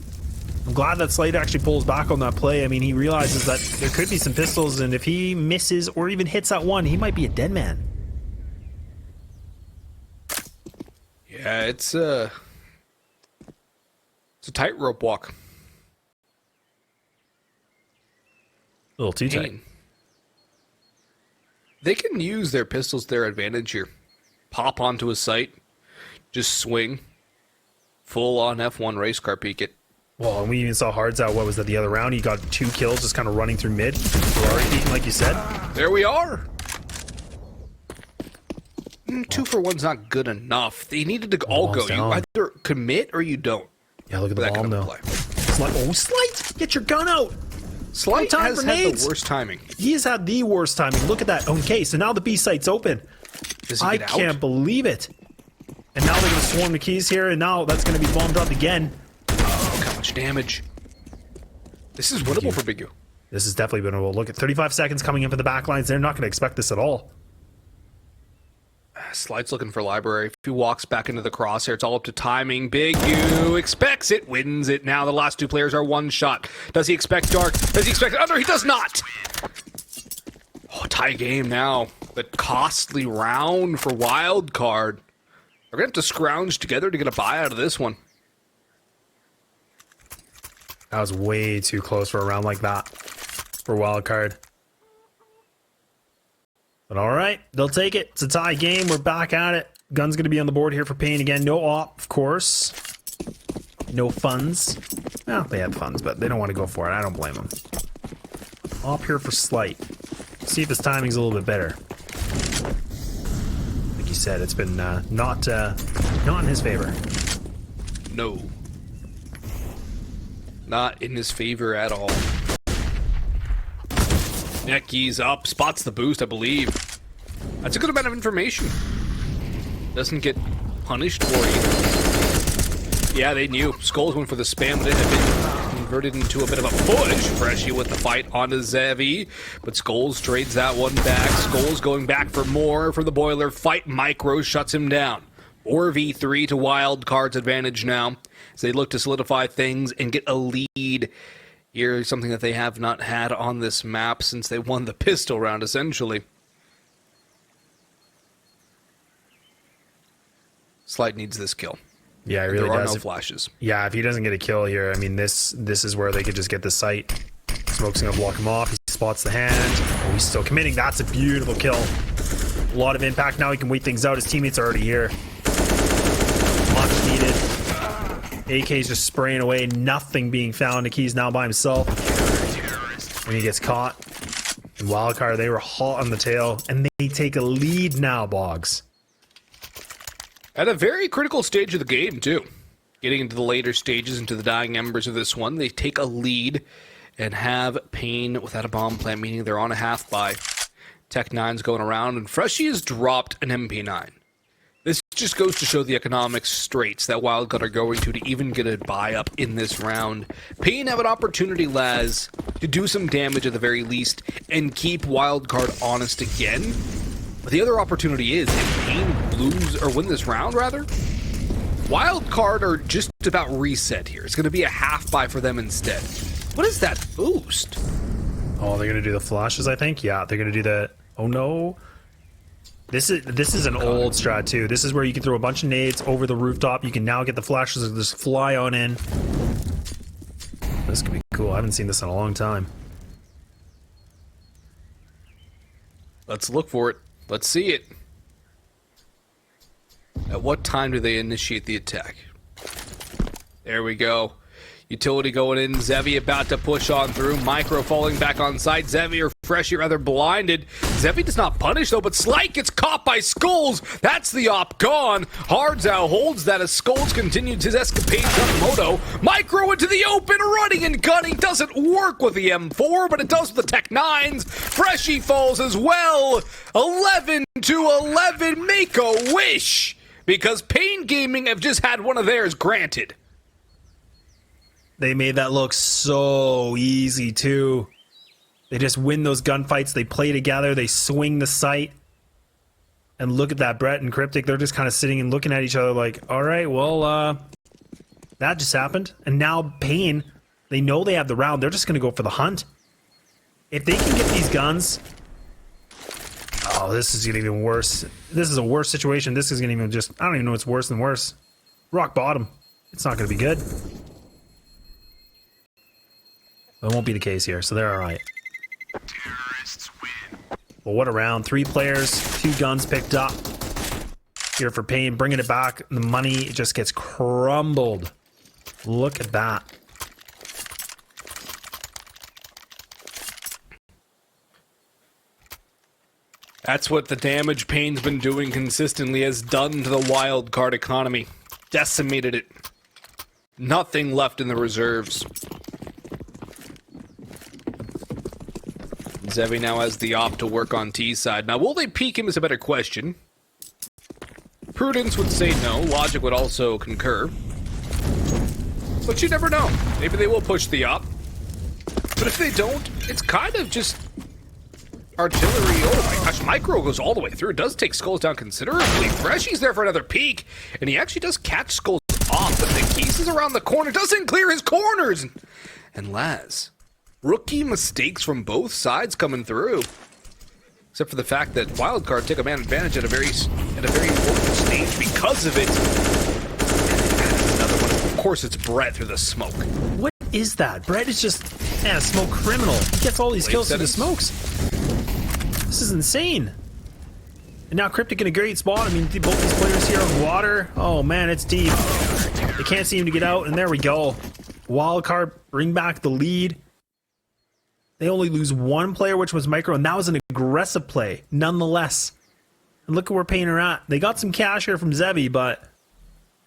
I'm glad that Slight actually pulls back on that play. I mean, he realizes that there could be some pistols, and if he misses or even hits that one, he might be a dead man. Yeah, it's a tightrope walk. A little too tight. They can use their pistols to their advantage here. Pop onto a site, just swing, full on F1 race car peek it. Well, and we even saw HARDZao, what was that, the other round? He got 2 kills just kind of running through mid. Ferrari peeking, like you said. There we are. 2 for 1's not good enough. They needed to all go. You either commit or you don't. Yeah, look at the bomb, though. Slight, get your gun out. Slight has had the worst timing. He has had the worst timing. Look at that. Okay, so now the B site's open. Does he get out? I can't believe it. And now they're going to swarm the keys here, and now that's going to be bomb dropped again. Oh, look how much damage. This is winnable for Bigu. This is definitely winnable. Look at 35 seconds coming in for the backlines. They're not going to expect this at all. Slight's looking for library. If he walks back into the crosshair, it's all up to timing. Bigu expects it, wins it. Now the last 2 players are 1 shot. Does he expect dark? Does he expect under? He does not. Oh, tie game now. The costly round for Wildcard. They're going to have to scrounge together to get a buy out of this one. That was way too close for a round like that for Wildcard. But all right, they'll take it. It's a tie game. We're back at it. Gun's going to be on the board here for paiN again. No op, of course. No funds. Well, they had funds, but they don't want to go for it. I don't blame them. Op here for Slight. See if his timing's a little bit better. Like you said, it's been not in his favor. No. Not in his favor at all. Necky's up, spots the boost, I believe. That's a good amount of information. Doesn't get punished for it. Yeah, they knew. Skulls went for the spam, but it had been converted into a bit of a push. Freshie with the fight onto Zevy, but Skulls trades that one back. Skulls going back for more for the boiler fight. Micro shuts him down. 4v3 to Wildcard's advantage now, as they look to solidify things and get a lead. Here's something that they have not had on this map since they won the pistol round, essentially. Slight needs this kill. Yeah, he really does. There are does. no flashes. Yeah, if he doesn't get a kill here, I mean, this is where they could just get the sight. Smoke's gonna block him off. He spots the hand. Oh, he's still committing. That's a beautiful kill. A lot of impact. Now he can wait things out. His teammates are already here. Much needed. AK's just spraying away. Nothing being found. Niki's now by himself. When he gets caught. And Wildcard, they were hot on the tail. And they take a lead now, Boggs. At a very critical stage of the game, too. Getting into the later stages, into the dying embers of this one, they take a lead and have paiN without a bomb plant, meaning they're on a half buy. Tech9's going around, and Freshie has dropped an MP9. This just goes to show the economic straits that Wildcard are going to even get a buy up in this round. paiN have an opportunity, Laz, to do some damage at the very least and keep Wildcard honest again. But the other opportunity is if paiN lose or win this round, rather, Wildcard are just about reset here. It's going to be a half buy for them instead. What is that boost? Oh, they're going to do the flashes, I think? Yeah, they're going to do the... Oh, no. This is an old strat, too. This is where you can throw a bunch of nades over the rooftop. You can now get the flashes and just fly on in. This could be cool. I haven't seen this in a long time. Let's look for it. Let's see it. At what time do they initiate the attack? There we go. Utility going in. Zevy about to push on through. Micro falling back on site. Zevy or Freshie rather blinded. Zevy does not punish though, but Slight gets caught by Skulls. That's the op gone. Hardzao holds that as Skulls continues his escapade from Moto. Micro into the open, running and gunning. Doesn't work with the M4, but it does with the Tech9s. Freshie falls as well. 11-11. Make a wish. Because paiN Gaming have just had one of theirs granted. They made that look so easy, too. They just win those gunfights. They play together. They swing the sight. And look at that, Brett and Cryptic. They're just kind of sitting and looking at each other like, all right, well, that just happened. And now paiN, they know they have the round. They're just going to go for the hunt. If they can get these guns... Oh, this is getting even worse. This is a worse situation. This is going to even just... I don't even know what's worse than worse. Rock bottom. It's not going to be good. That won't be the case here, so they're all right. Terrorists win. Well, what a round. 3 players, 2 guns picked up. Here for paiN, bringing it back. The money just gets crumbled. Look at that. That's what the damage paiN's been doing consistently has done to the Wildcard economy. Decimated it. Nothing left in the reserves. Zevy now has the op to work on T's side. Now, will they peek him is a better question. Prudence would say no. Logic would also concur. But you never know. Maybe they will push the op. But if they don't, it's kind of just artillery. Oh my gosh, Micro goes all the way through. It does take Skulls down considerably. Freshie's there for another peek. And he actually does catch Skulls off. But the Keys is around the corner. Doesn't clear his corners. And Laz. Rookie mistakes from both sides coming through. Except for the fact that Wildcard took a man advantage at a very important stage because of it. And another one. Of course, it's Brett through the smoke. What is that? Brett is just a smoke criminal. He gets all these kills through the smokes. This is insane. And now Cryptic in a great spot. I mean, both these players here on water. Oh man, it's deep. They can't seem to get out, and there we go. Wildcard bring back the lead. They only lose one player, which was Micro, and that was an aggressive play, nonetheless. And look at where paiN are at. They got some cash here from Zevy, but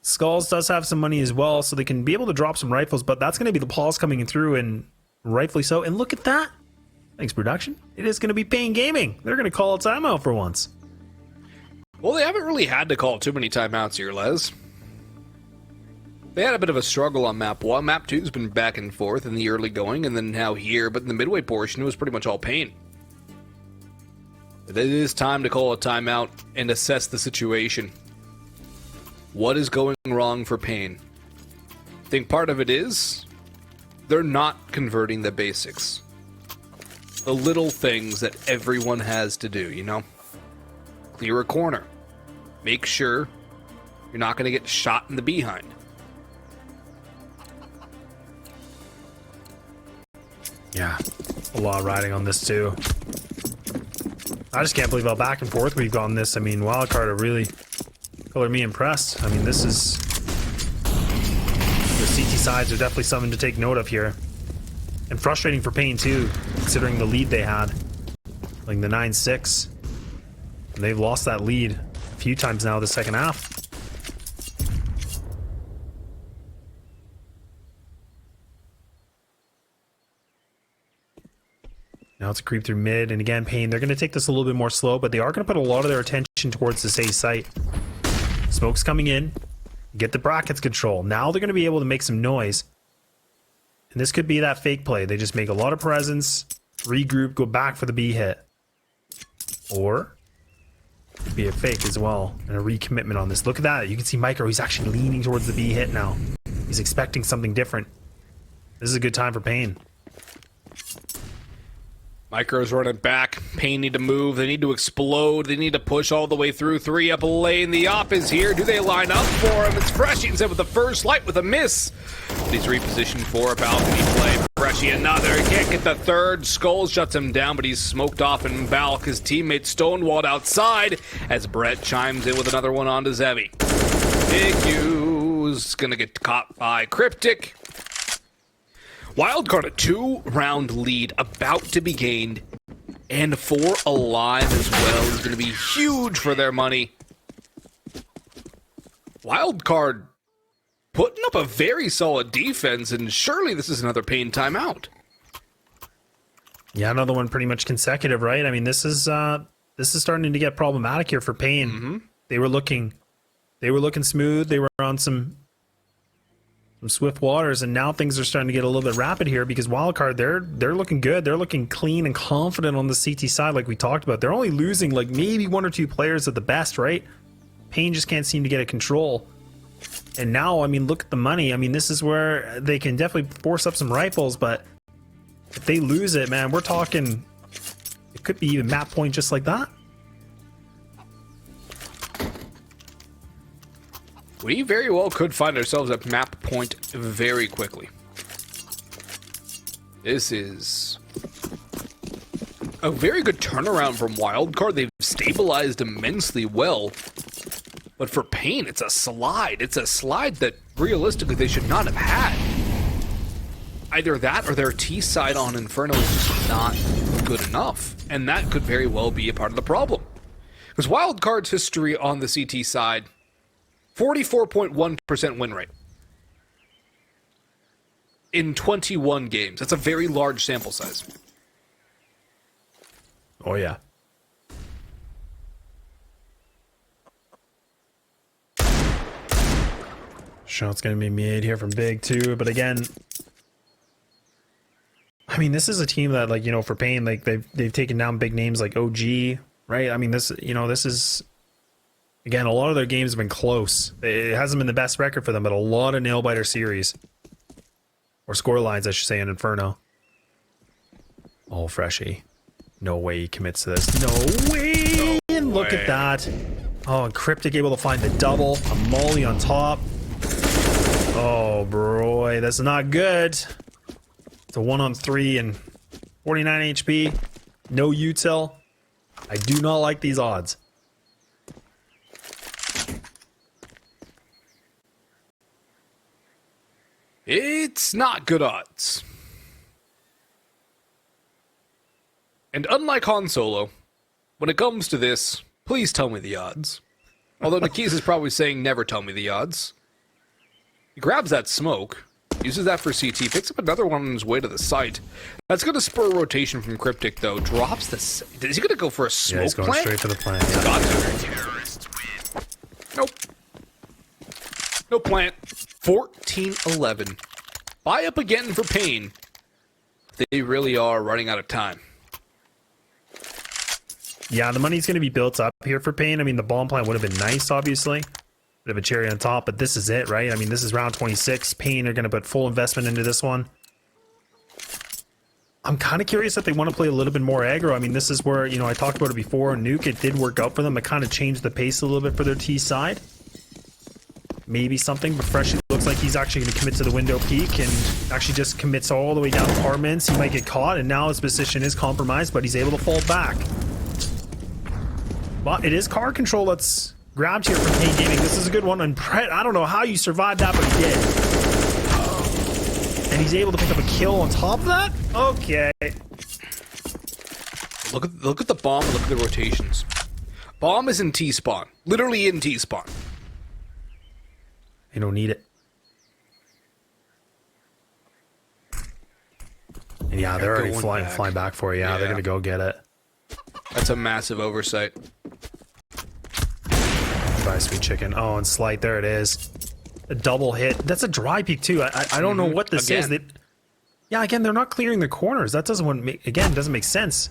Skulls does have some money as well, so they can be able to drop some rifles, but that's going to be the pause coming through, and rightfully so. And look at that. Thanks, production. It is going to be paiN Gaming. They're going to call a timeout for once. Well, they haven't really had to call too many timeouts here, Les. They had a bit of a struggle on map 1. Map 2's been back and forth in the early going, and then now here, but in the midway portion, it was pretty much all paiN. But it is time to call a timeout and assess the situation. What is going wrong for paiN? I think part of it is they're not converting the basics. The little things that everyone has to do, you know? Clear a corner. Make sure you're not going to get shot in the behind. Yeah, a lot riding on this too. I just can't believe how back and forth we've gone this. I mean, Wildcard are really color me impressed. I mean, this is... The CT sides are definitely something to take note of here. And frustrating for paiN too, considering the lead they had. Like the 9-6. And they've lost that lead a few times now the second half. Now it's a creep through mid, and again, paiN, they're going to take this a little bit more slow, but they are going to put a lot of their attention towards this A site. Smoke's coming in. Get the brackets control. Now they're going to be able to make some noise. And this could be that fake play. They just make a lot of presence, regroup, go back for the B hit. Or it could be a fake as well, and a recommitment on this. Look at that. You can see Micro, he's actually leaning towards the B hit now. He's expecting something different. This is a good time for paiN. Micro's running back. paiN need to move. They need to explode. They need to push all the way through. 3 up a lane. The op is here. Do they line up for him? It's Freshie instead with the first light with a miss. But he's repositioned for a balcony play. Freshie another. He can't get the third. Skulls shuts him down, but he's smoked off in Balk. His teammate stonewalled outside as Brett chimes in with another one onto Zevy. Biguz gonna get caught by Cryptic. Wildcard, a 2-round lead about to be gained, and 4 alive as well is going to be huge for their money. Wildcard putting up a very solid defense, and surely this is another paiN timeout. Yeah, another one pretty much consecutive, right? I mean, this is starting to get problematic here for paiN. Mm-hmm. They were looking smooth. They were on some swift waters, and now things are starting to get a little bit rapid here because Wildcard, they're looking good. They're looking clean and confident on the CT side, like we talked about. They're only losing like maybe 1 or 2 players at the best, right? paiN just can't seem to get a control. And now, I mean, look at the money. I mean, this is where they can definitely force up some rifles, but if they lose it, man, we're talking, it could be even map point just like that. We very well could find ourselves at map point very quickly. This is a very good turnaround from Wildcard. They've stabilized immensely well. But for paiN, it's a slide. It's a slide that realistically they should not have had. Either that or their T side on Inferno is just not good enough. And that could very well be a part of the problem. Because Wildcard's history on the CT side, 44.1% win rate in 21 games. That's a very large sample size. Oh, yeah. Shot's going to be made here from Big, too. But again, I mean, this is a team that, like, you know, for paiN, like, they've taken down big names like OG, right? I mean, this, you know, this is... Again, a lot of their games have been close. It hasn't been the best record for them, but a lot of nail-biter series. Or score lines, I should say, in Inferno. Oh, Freshie. No way he commits to this. No way! And look at that. Oh, and Cryptic able to find the double. A molly on top. Oh, boy. That's not good. It's a 1-on-3 and 49 HP. No util. I do not like these odds. It's not good odds. And unlike Han Solo, when it comes to this, please tell me the odds. Although Nikis is probably saying never tell me the odds. He grabs that smoke, uses that for CT, picks up another one on his way to the site. That's going to spur rotation from Cryptic, though. Drops the... Is he going to go for a smoke Yeah, he's going plant? straight for the plant. He's Yeah. got to. Nope. No plant. 14-11. Buy up again for paiN. They really are running out of time. Yeah, the money's going to be built up here for paiN. I mean, the bomb plant would have been nice, obviously. Bit of a cherry on top, but this is it, right? I mean, this is round 26. paiN are going to put full investment into this one. I'm kind of curious if they want to play a little bit more aggro. I mean, this is where, you know, I talked about it before. Nuke, it did work out for them. It kind of changed the pace a little bit for their T side. Maybe something, but Freshie looks like he's actually going to commit to the window peak and actually just commits all the way down apartments. He might get caught, and now his position is compromised, but he's able to fall back. But it is car control that's grabbed here from paiN Gaming. This is a good one. And Brett, I don't know how you survived that, but he did. And he's able to pick up a kill on top of that? Okay. Look at the bomb and look at the rotations. Bomb is in T-spawn. Literally in T-spawn. They don't need it. And yeah, they're already flying back for you. Yeah, they're going to go get it. That's a massive oversight. Bye, sweet chicken. Oh, and Slight, there it is. A double hit. That's a dry peek, too. I don't know what this is. Yeah, again, they're not clearing the corners. That doesn't make sense.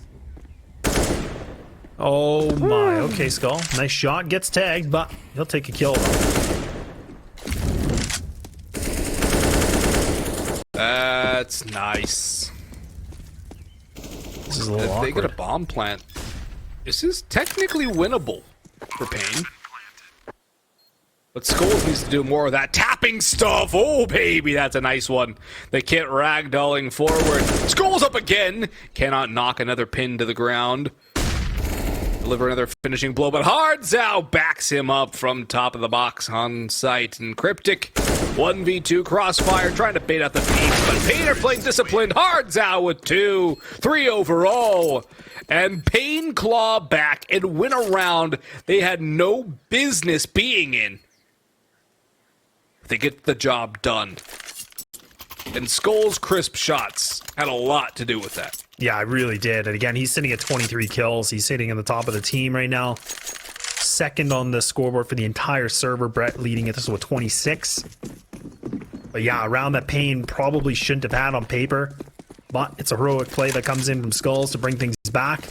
Oh, my. Okay, Skull. Nice shot. Gets tagged, but he'll take a kill. That's nice. This is a little If awkward. they get a bomb plant, this is technically winnable for paiN. But Skulls needs to do more of that tapping stuff. Oh, baby, that's a nice one. They kept ragdolling forward. Skulls up again. Cannot knock another pin to the ground. Deliver another finishing blow, but Hardzao backs him up from top of the box on site. And Cryptic, 1v2 crossfire, trying to bait out the peaks, but paiN are playing disciplined. Hardzao with 2, 3 overall. And paiN claw back and win a round they had no business being in. They get the job done. And Skull's crisp shots had a lot to do with that. Yeah, I really did. And again, he's sitting at 23 kills. He's sitting in the top of the team right now. Second on the scoreboard for the entire server. Brett leading it with 26. But yeah, a round that paiN probably shouldn't have had on paper. But it's a heroic play that comes in from Skulls to bring things back.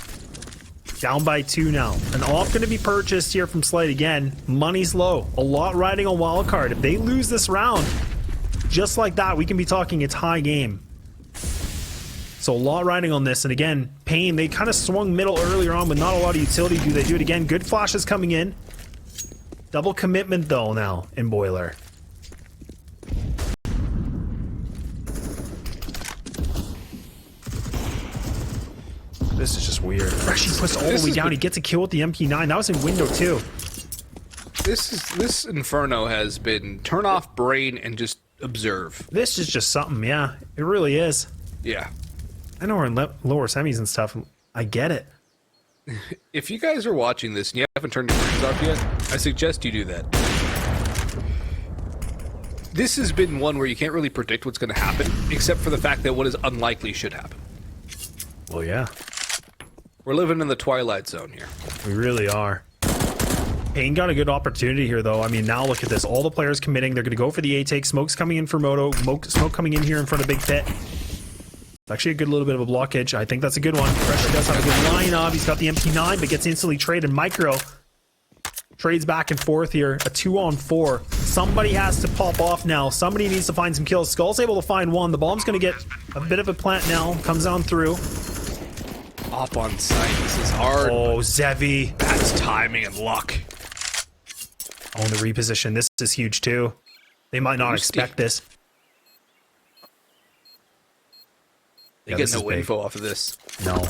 Down by 2 now. An off going to be purchased here from Slight again. Money's low. A lot riding on Wildcard. If they lose this round, just like that, we can be talking a tie game. So a lot riding on this. And again, paiN, they kind of swung middle earlier on with not a lot of utility. Do they do it again? Good flashes coming in. Double commitment though now in Boiler. This is just weird. Freshie puts all the way down. He gets a kill with the MP9. That was in window too. This Inferno has been turn off brain and just observe. This is just something, yeah. It really is. Yeah. I know we're in lower semis and stuff. I get it. If you guys are watching this and you haven't turned your brains off yet, I suggest you do that. This has been one where you can't really predict what's going to happen, except for the fact that what is unlikely should happen. Well, yeah. We're living in the twilight zone here. We really are. paiN got a good opportunity here, though. I mean, now look at this. All the players committing. They're going to go for the A-take. Smoke's coming in for Moto. Smoke coming in here in front of Big Pit. It's actually a good little bit of a blockage. I think that's a good one. Freshie does have a good line-up. He's got the MP9, but gets instantly traded. Micro trades back and forth here. A 2-on-4. Somebody has to pop off now. Somebody needs to find some kills. Skull's able to find one. The bomb's going to get a bit of a plant now. Comes on through. Op on site. This is hard. Oh, Zevy. That's timing and luck. Oh, and the reposition. This is huge too. They might not expect this. They get no info off of this. No.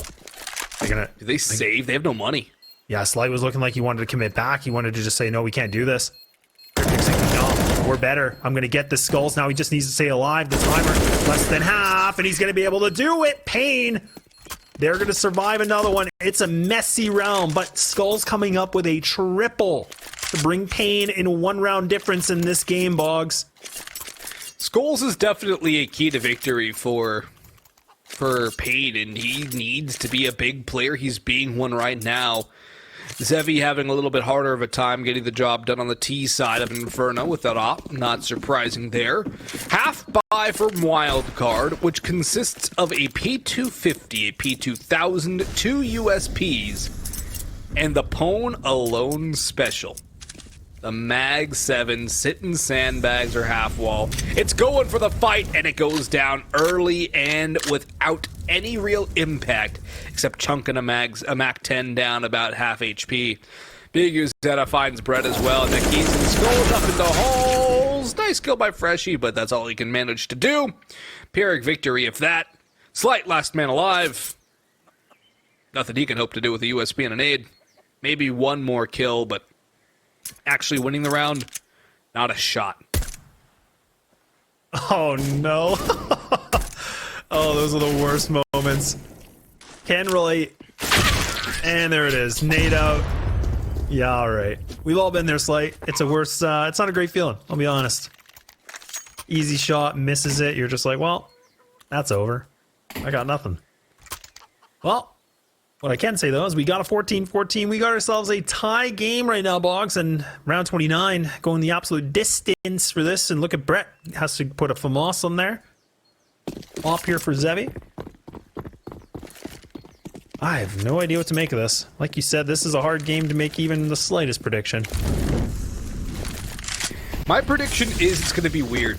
They're gonna. Do they save? They have no money. Yeah, Slight was looking like he wanted to commit back. He wanted to just say, no, we can't do this. Cryptic's like, no, we're better. I'm going to get the skulls. Now he just needs to stay alive. The timer, less than half, and he's going to be able to do it. paiN. They're going to survive another one. It's a messy round, but Skull's coming up with a triple to bring paiN in a one-round difference in this game, Boggs. Skulls is definitely a key to victory for paiN, and he needs to be a big player. He's being one right now. Zevy having a little bit harder of a time getting the job done on the T side of Inferno with that op. Not surprising there. Half buy from Wildcard, which consists of a P250, a P2000, 2 USPs, and the paiN alone special. The Mag 7 sitting sandbags or half wall. It's going for the fight, and it goes down early and without any real impact, except chunking a Mac 10 down about half HP. paiN-biguzera finds Brett as well, and Nikki's goes up in the holes. Nice kill by Freshie, but that's all he can manage to do. Pyrrhic victory, if that. Slight last man alive. Nothing he can hope to do with a USP and an aid. Maybe one more kill, but actually winning the round, not a shot. Oh, no. Oh, those are the worst moments. Can relate. And there it is. Nade out. Yeah, all right. We've all been there, Slight. It's a worse, it's not a great feeling, I'll be honest. Easy shot, misses it. You're just like, well, that's over. I got nothing. Well, what I can say, though, is we got a 14-14. We got ourselves a tie game right now, Boggs, and round 29 going the absolute distance for this. And look at Brett. Has to put a FAMAS on there. Off here for Zevy. I have no idea what to make of this. Like you said, this is a hard game to make even the slightest prediction. My prediction is it's going to be weird.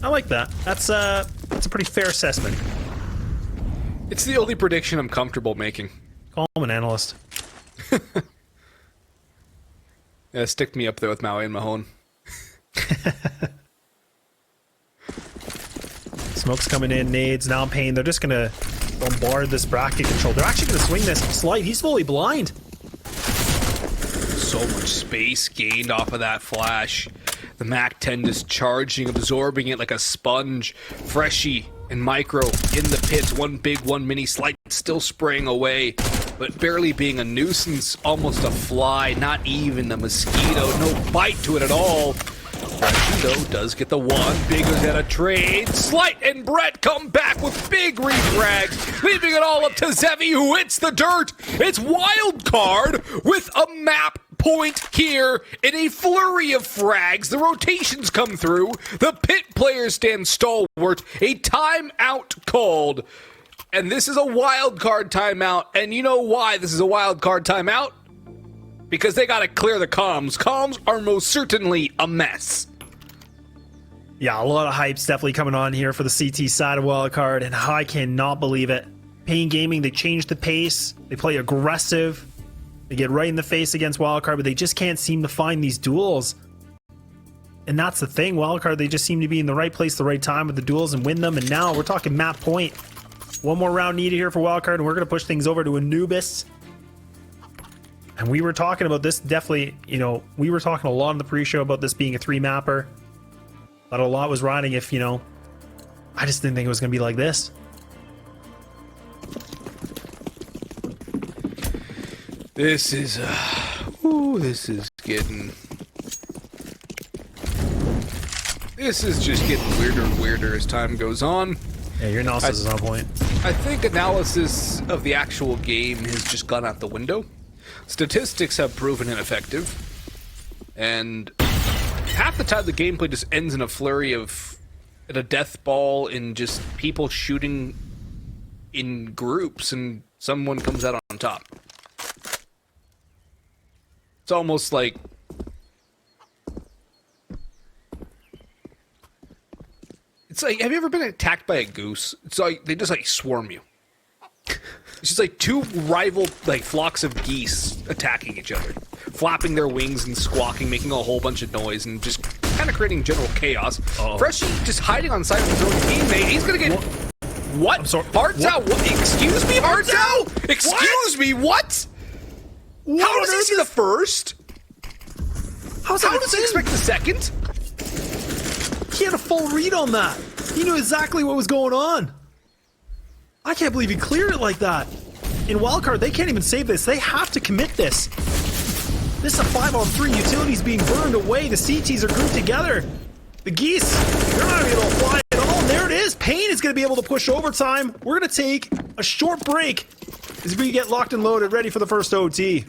I like that. That's a pretty fair assessment. It's the only prediction I'm comfortable making. Call him an analyst. Yeah, stick me up there with Maui and Mahone. Smoke's coming in, nades, now paiN. They're just gonna bombard this bracket control. They're actually gonna swing this. Slight, he's fully blind. So much space gained off of that flash. The Mac 10 just charging, absorbing it like a sponge. Freshie and Micro in the pits. One big, one mini. Slight still spraying away, but barely being a nuisance. Almost a fly, not even a mosquito. No bite to it at all. Freshie, though, does get the one. Biguzera trade. Slight and Brett come back with big refrags, leaving it all up to Zevy, who hits the dirt. It's Wildcard with a map point here in a flurry of frags. The rotations come through. The pit players stand stalwart. A timeout called. And this is a Wildcard timeout. And you know why this is a Wildcard timeout? Because they gotta clear the comms. Comms are most certainly a mess. Yeah, a lot of hype's definitely coming on here for the CT side of Wildcard, and I cannot believe it. paiN Gaming, they changed the pace. They play aggressive. They get right in the face against Wildcard, but they just can't seem to find these duels. And that's the thing. Wildcard, they just seem to be in the right place, the right time with the duels and win them. And now we're talking map point. One more round needed here for Wildcard, and we're going to push things over to Anubis. And we were talking about this definitely, you know, we were talking a lot in the pre-show about this being a 3-mapper. But a lot was riding if, you know, I just didn't think it was going to be like this. This is just getting weirder and weirder as time goes on. Yeah, your analysis is on point. I think analysis of the actual game has just gone out the window. Statistics have proven ineffective. And half the time the gameplay just ends in a flurry of a death ball and just people shooting in groups and someone comes out on top. It's almost like have you ever been attacked by a goose? It's like they just like swarm you. It's just like two rival like flocks of geese attacking each other, flapping their wings and squawking, making a whole bunch of noise, and just kind of creating general chaos. Freshie just hiding on the side of his own teammate. He's gonna get what? I'm sorry. Hardzao? What? Excuse me, Hardzao? Excuse me, what? How does he see the first? How does he expect the second? He had a full read on that. He knew exactly what was going on. I can't believe he cleared it like that. In Wildcard, they can't even save this. They have to commit this. This is a 5-on-3. Utilities being burned away. The CTs are grouped together. The geese, they're not able to fly at all. And there it is. paiN is going to be able to push overtime. We're going to take a short break as we get locked and loaded, ready for the first OT.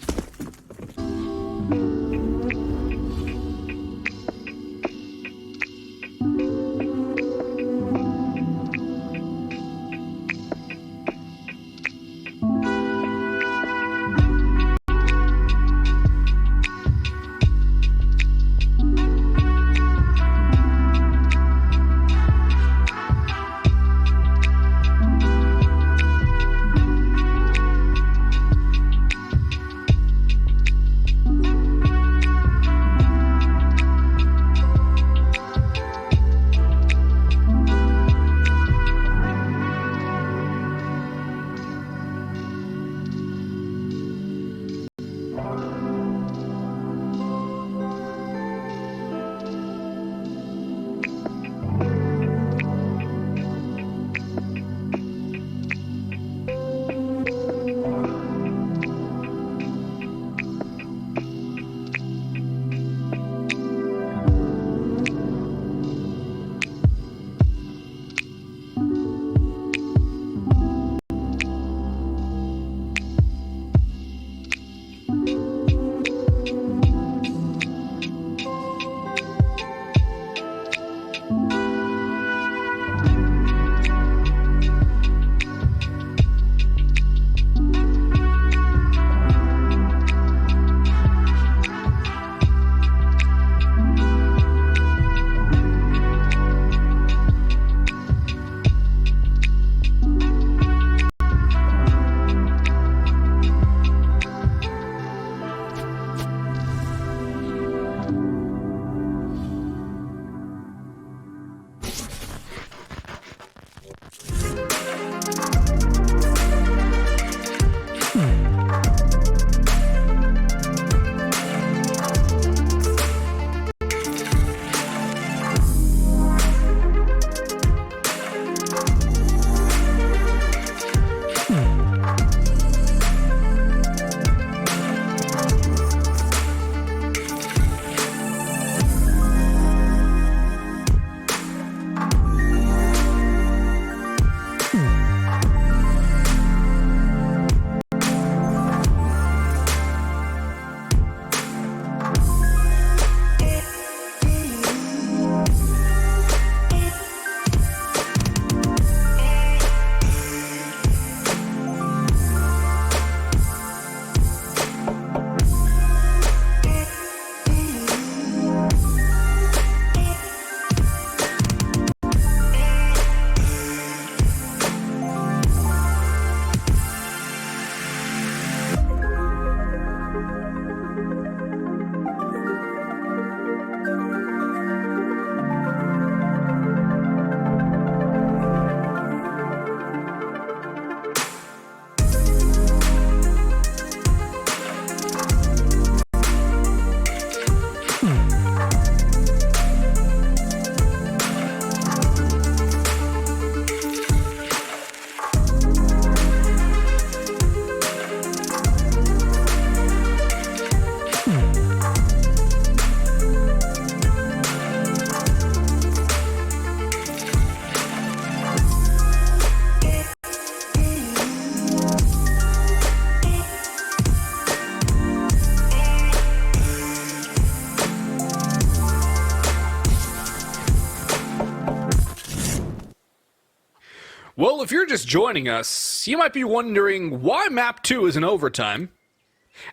Well, if you're just joining us, you might be wondering why Map 2 is in overtime.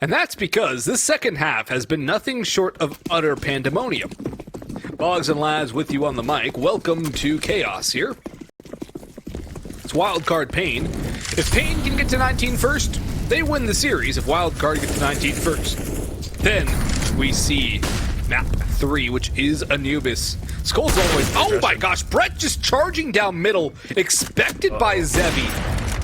And that's because this second half has been nothing short of utter pandemonium. Boggs and Lads with you on the mic. Welcome to Chaos here. It's Wildcard paiN. If paiN can get to 19 first, they win the series. If Wildcard gets to 19 first, then we see map 3, which is Anubis. Skull's always... Oh my gosh, Brett just charging down middle, expected by Zevy.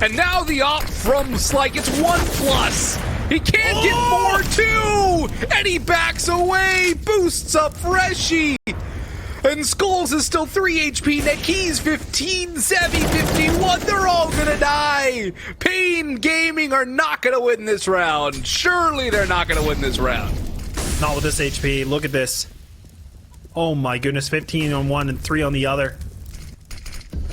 And now the op from Slight gets 1+. He can't get more too! And he backs away, boosts up Freshie. And Skulls is still 3 HP, Nekey's 15, Zevy 51, they're all gonna die! paiN Gaming are not gonna win this round. Surely they're not gonna win this round. Not with this HP, look at this. Oh my goodness, 15 on one and 3 on the other.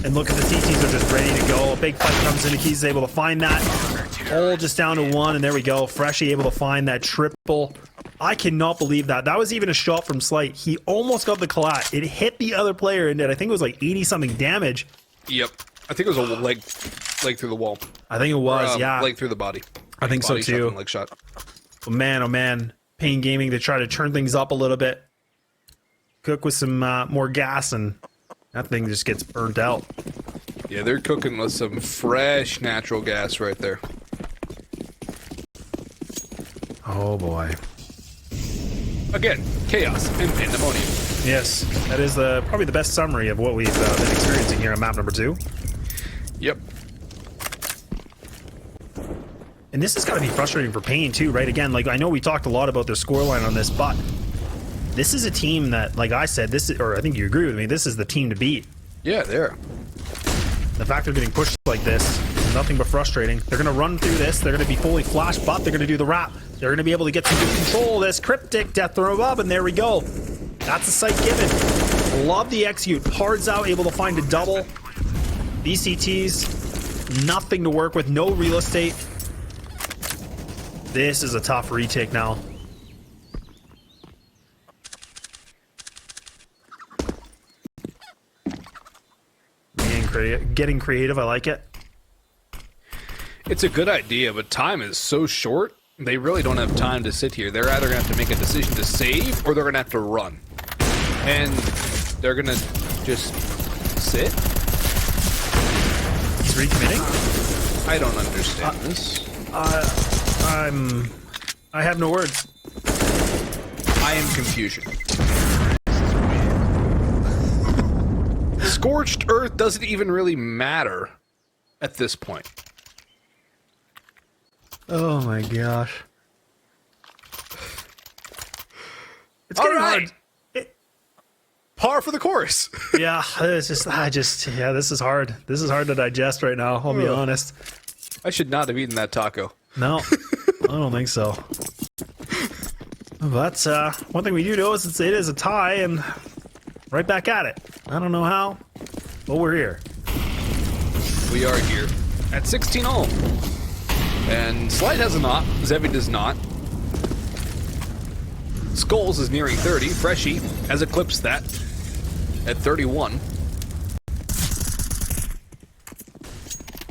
And look at the TTs are just ready to go. A big fight comes in, Nekey's able to find that. All just down to 1, and there we go. Freshie able to find that triple. I cannot believe that. That was even a shot from Slight. He almost got the collat. It hit the other player and did, I think it was like 80-something damage. Yep. I think it was a leg through the wall. I think it was, yeah. Leg through the body. I think so too. Leg shot. But man, oh man. paiN Gaming to try to turn things up a little bit. Cook with some more gas, and that thing just gets burnt out. Yeah, they're cooking with some fresh natural gas right there. Oh boy. Again, chaos and pandemonium. Yes, that is probably the best summary of what we've been experiencing here on map number 2. Yep. And this has got to be frustrating for paiN too, right? Again, like I know we talked a lot about their scoreline on this, but this is a team that, like I said, this is, or I think you agree with me, this is the team to beat. Yeah, they're. The fact they're getting pushed like this is nothing but frustrating. They're going to run through this. They're going to be fully flashed, but they're going to do the wrap. They're going to be able to get some good control of this. Cryptic, death throw above, and there we go. That's a sight given. Love the execute. Hardzao able to find a double. BCTs, nothing to work with. No real estate. This is a tough retake now. Getting creative, I like it. It's a good idea, but time is so short, they really don't have time to sit here. They're either going to have to make a decision to save, or they're going to have to run. And they're going to just sit? He's recommitting? I don't understand this. I have no words. I am confusion. Scorched Earth doesn't even really matter at this point. Oh my gosh. It's getting hard. Par for the course. Yeah, it's just, yeah, this is hard. This is hard to digest right now, I'll be honest. I should not have eaten that taco. No, I don't think so. But one thing we do know is it is a tie, and right back at it. I don't know how, but we're here. We are here at 16-all. And Slight has a knot. Zevy does not. Skulls is nearing 30. Freshie has eclipsed that at 31.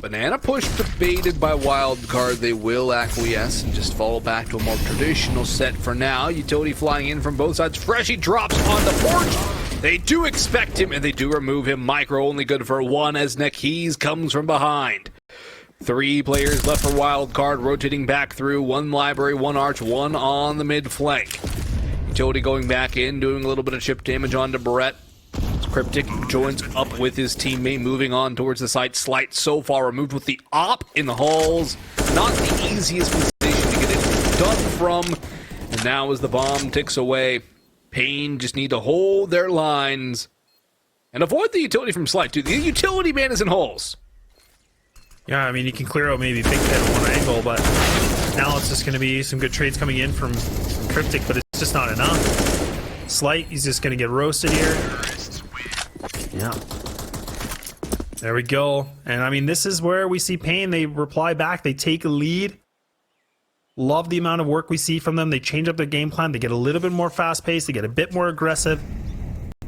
Banana push debated by Wildcard. They will acquiesce and just fall back to a more traditional set for now. Utility flying in from both sides. Freshie drops on the porch. They do expect him, and they do remove him. Micro only good for 1 as Nekey's comes from behind. 3 players left for Wildcard, rotating back through. 1 library, 1 arch, 1 on the mid flank. Utility going back in, doing a little bit of chip damage onto Brett. Cryptic joins up with his teammate, moving on towards the site. Slight so far removed with the op in the halls. Not the easiest position to get it done from. And now as the bomb ticks away, paiN just need to hold their lines and avoid the utility from Slight too. The utility man is in holes. Yeah, I mean, you can clear out maybe Big Pit at one angle, but now it's just going to be some good trades coming in from Cryptic, but it's just not enough. Slight, he's just going to get roasted here. Yeah. There we go. And I mean, this is where we see paiN. They reply back. They take a lead. Love the amount of work we see from them. They change up their game plan. They get a little bit more fast-paced. They get a bit more aggressive.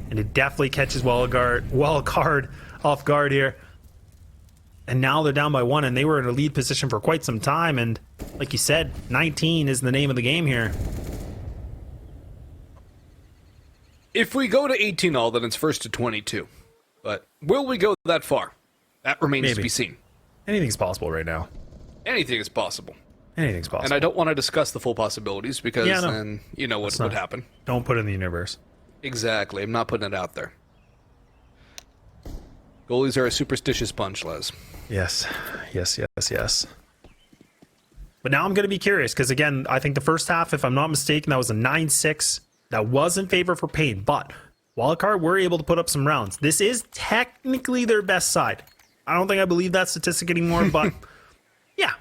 And it definitely catches Wildcard off guard here. And now they're down by 1, and they were in a lead position for quite some time. And like you said, 19 is the name of the game here. If we go to 18-all, then it's first to 22. But will we go that far? That remains to Maybe. be seen. Anything's possible right now. Anything is possible. Anything's possible. And I don't want to discuss the full possibilities because Yeah, no. then you know what would happen. Don't put it in the universe. Exactly. I'm not putting it out there. Goalies are a superstitious bunch, Les. Yes. But now I'm going to be curious because, again, I think the first half, if I'm not mistaken, that was a 9-6. That was in favor for paiN. But Wildcard were able to put up some rounds. This is technically their best side. I don't think I believe that statistic anymore, but yeah,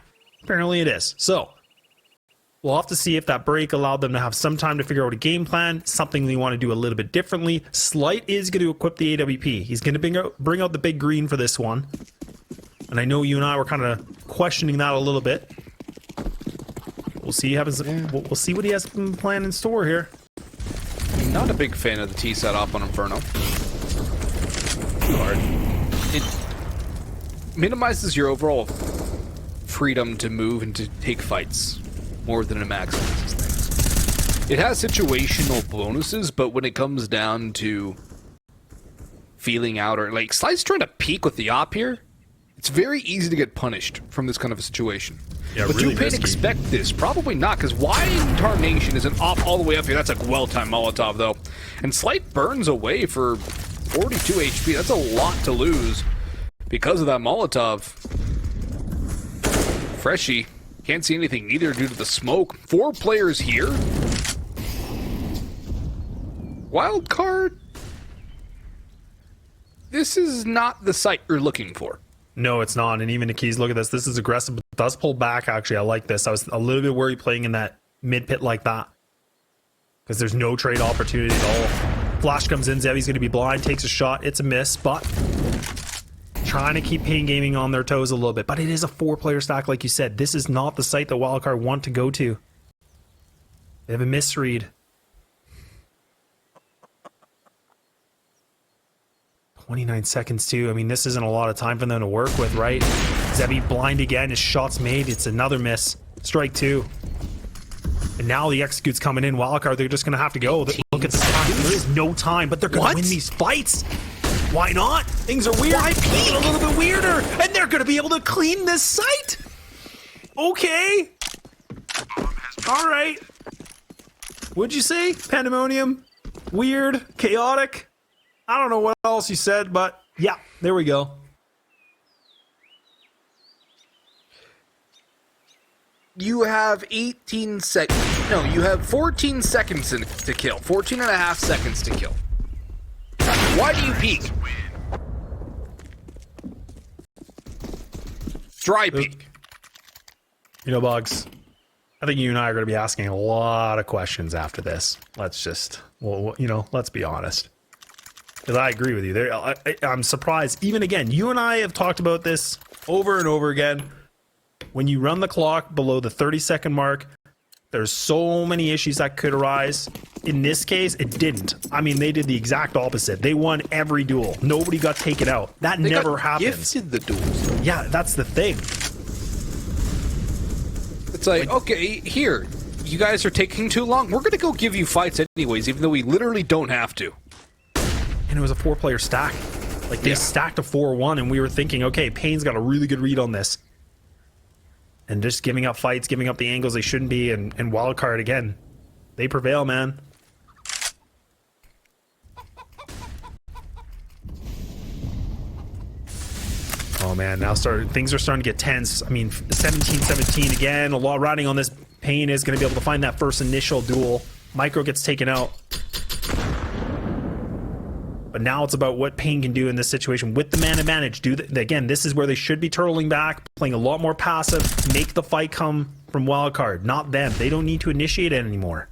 apparently it is. So we'll have to see if that break allowed them to have some time to figure out a game plan, something they want to do a little bit differently. Slight is going to equip the AWP. He's going to bring out the big green for this one. And I know you and I were kind of questioning that a little bit. We'll see. We'll see what he has planned in store here. Not a big fan of the T setup on Inferno. Hard. It minimizes your overall freedom to move and to take fights more than it maximizes things. It has situational bonuses, but when it comes down to feeling out or like Slide's trying to peek with the op here, it's very easy to get punished from this kind of a situation. Yeah, but really do paiN expect this? Probably not, because why in tarnation is an op all the way up here? That's a well-timed Molotov, though. And Slight burns away for 42 HP. That's a lot to lose because of that Molotov. Freshie can't see anything either due to the smoke. 4 players here. Wildcard. This is not the sight you're looking for. No, it's not. And even the keys, look at this. This is aggressive, but does pull back, actually. I like this. I was a little bit worried playing in that mid pit like that because there's no trade opportunity at all. Flash comes in. Zevy's going to be blind, takes a shot. It's a miss, but trying to keep paiN Gaming on their toes a little bit. But it is a 4-player stack, like you said. This is not the site that Wildcard want to go to. They have a misread. 29 seconds too. I mean, this isn't a lot of time for them to work with, right? Zevy blind again. His shot's made. It's another miss. Strike 2. And now the execute's coming in. Wildcard, they're just going to have to go. Look at the time. There is no time, but they're going to win these fights. Why not? Things are weird. Why peak? A little bit weirder. And they're going to be able to clean this site. Okay. All right. What'd you say? Pandemonium? Weird? Chaotic? I don't know what else you said, but yeah, there we go. You have 18 seconds. No, you have 14 seconds to kill. 14 and a half seconds to kill. Why do you peek? Dry peek. You know, Bugs, I think you and I are going to be asking a lot of questions after this. Let's just, well, you know, let's be honest. Because I agree with you. I'm surprised. Even again, you and I have talked about this over and over again. When you run the clock below the 30-second mark, there's so many issues that could arise. In this case, it didn't. I mean, they did the exact opposite. They won every duel. Nobody got taken out. That never happens. Gifted the duels. Yeah, that's the thing. It's like, okay, here, you guys are taking too long. We're going to go give you fights anyways, even though we literally don't have to. And it was a 4-player stack. Like, they stacked a 4-1, and we were thinking, okay, paiN's got a really good read on this. And just giving up fights, giving up the angles they shouldn't be, and Wildcard, again, they prevail, man. Oh, man, now things are starting to get tense. I mean, 17-17 again. A lot riding on this. paiN is going to be able to find that first initial duel. Micro gets taken out. But now it's about what paiN can do in this situation with the man advantage. Again, this is where they should be turtling back, playing a lot more passive, make the fight come from Wildcard, not them. They don't need to initiate it anymore.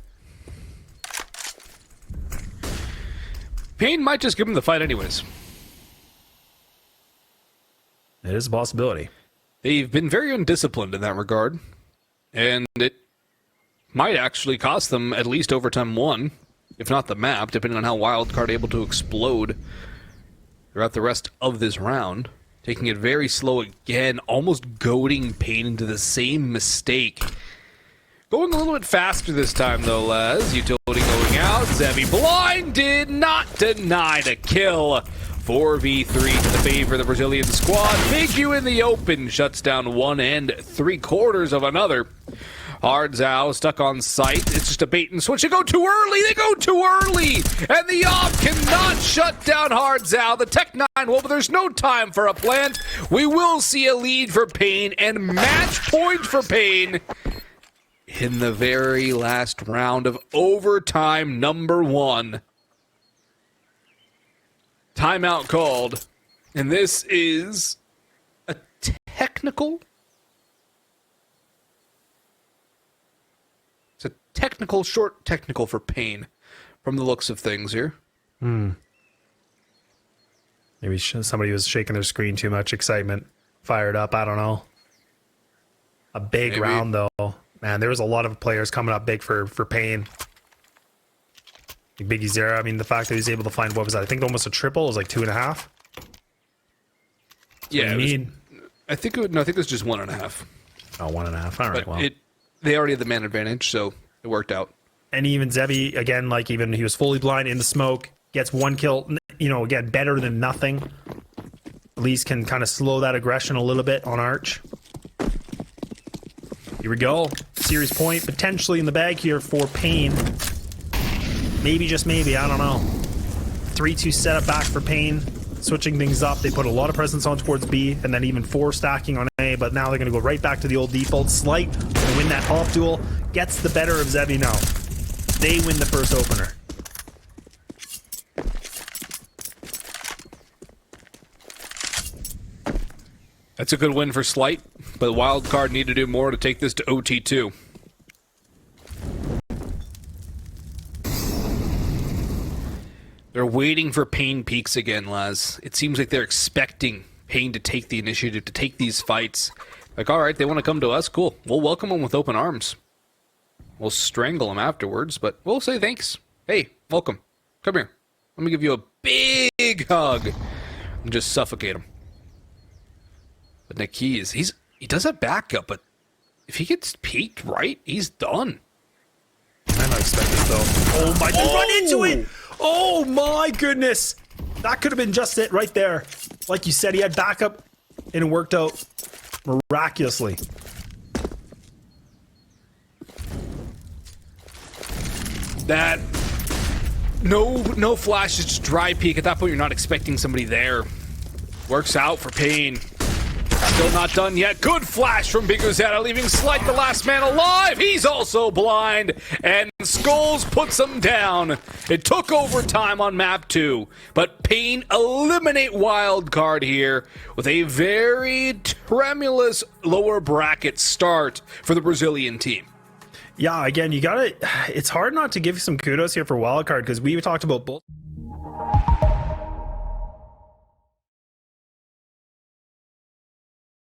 paiN might just give them the fight anyways. It is a possibility. They've been very undisciplined in that regard, and it might actually cost them at least overtime 1. If not the map, depending on how Wildcard able to explode throughout the rest of this round. Taking it very slow again, almost goading paiN into the same mistake. Going a little bit faster this time, though, Les. Utility going out. Zevy blind did not deny the kill 4v3 to the favor of the Brazilian squad. Bigu in the open shuts down 1 3/4 of another. Hardzao stuck on site. It's just a bait and switch. They go too early. They go too early. And the op cannot shut down Hardzao. The Tech 9 will, but there's no time for a plant. We will see a lead for paiN and match point for paiN in the very last round of overtime number 1. Timeout called. And this is a technical... Technical, short technical for paiN from the looks of things here. Maybe somebody was shaking their screen too much, excitement fired up. I don't know. A big round though. Man, there was a lot of players coming up big for paiN. paiN-biguzera, I mean, the fact that he was able to find, what was that? I think almost a triple. It was like 2.5. Yeah, I think it was just 1.5. Oh, 1.5. All right, but well. They already had the man advantage, so it worked out. And even Zevy, again, like even he was fully blind in the smoke, gets 1 kill, you know, again, better than nothing. At least can kind of slow that aggression a little bit on Arch. Here we go. Series point potentially in the bag here for paiN. Maybe, just maybe, I don't know. 3-2 setup back for paiN. Switching things up. They put a lot of presence on towards B, and then even 4 stacking on A, but now they're going to go right back to the old default. Slight to win that off duel. Gets the better of Zevy now. They win the first opener. That's a good win for Slight, but Wildcard need to do more to take this to OT2. They're waiting for paiN peaks again, Laz. It seems like they're expecting paiN to take the initiative, to take these fights. Like, all right, they want to come to us? Cool. We'll welcome them with open arms. We'll strangle them afterwards, but we'll say thanks. Hey, welcome. Come here. Let me give you a big hug and just suffocate him. But Nikki's, he does have backup, but if he gets peaked right, he's done. I'm not expecting it, though. Oh, my... They run into it! Oh, my goodness! That could have been just it right there. Like you said, he had backup, and it worked out miraculously. That... No flash, it's just dry peek. At that point, you're not expecting somebody there. Works out for paiN. Still not done yet. Good flash from piguzera, leaving Slight the last man alive. He's also blind, and Skulls puts him down. It took overtime on map 2, but paiN eliminate Wildcard here with a very tremulous lower bracket start for the Brazilian team. Yeah, again, you gotta... It's hard not to give some kudos here for Wildcard, because we talked about both...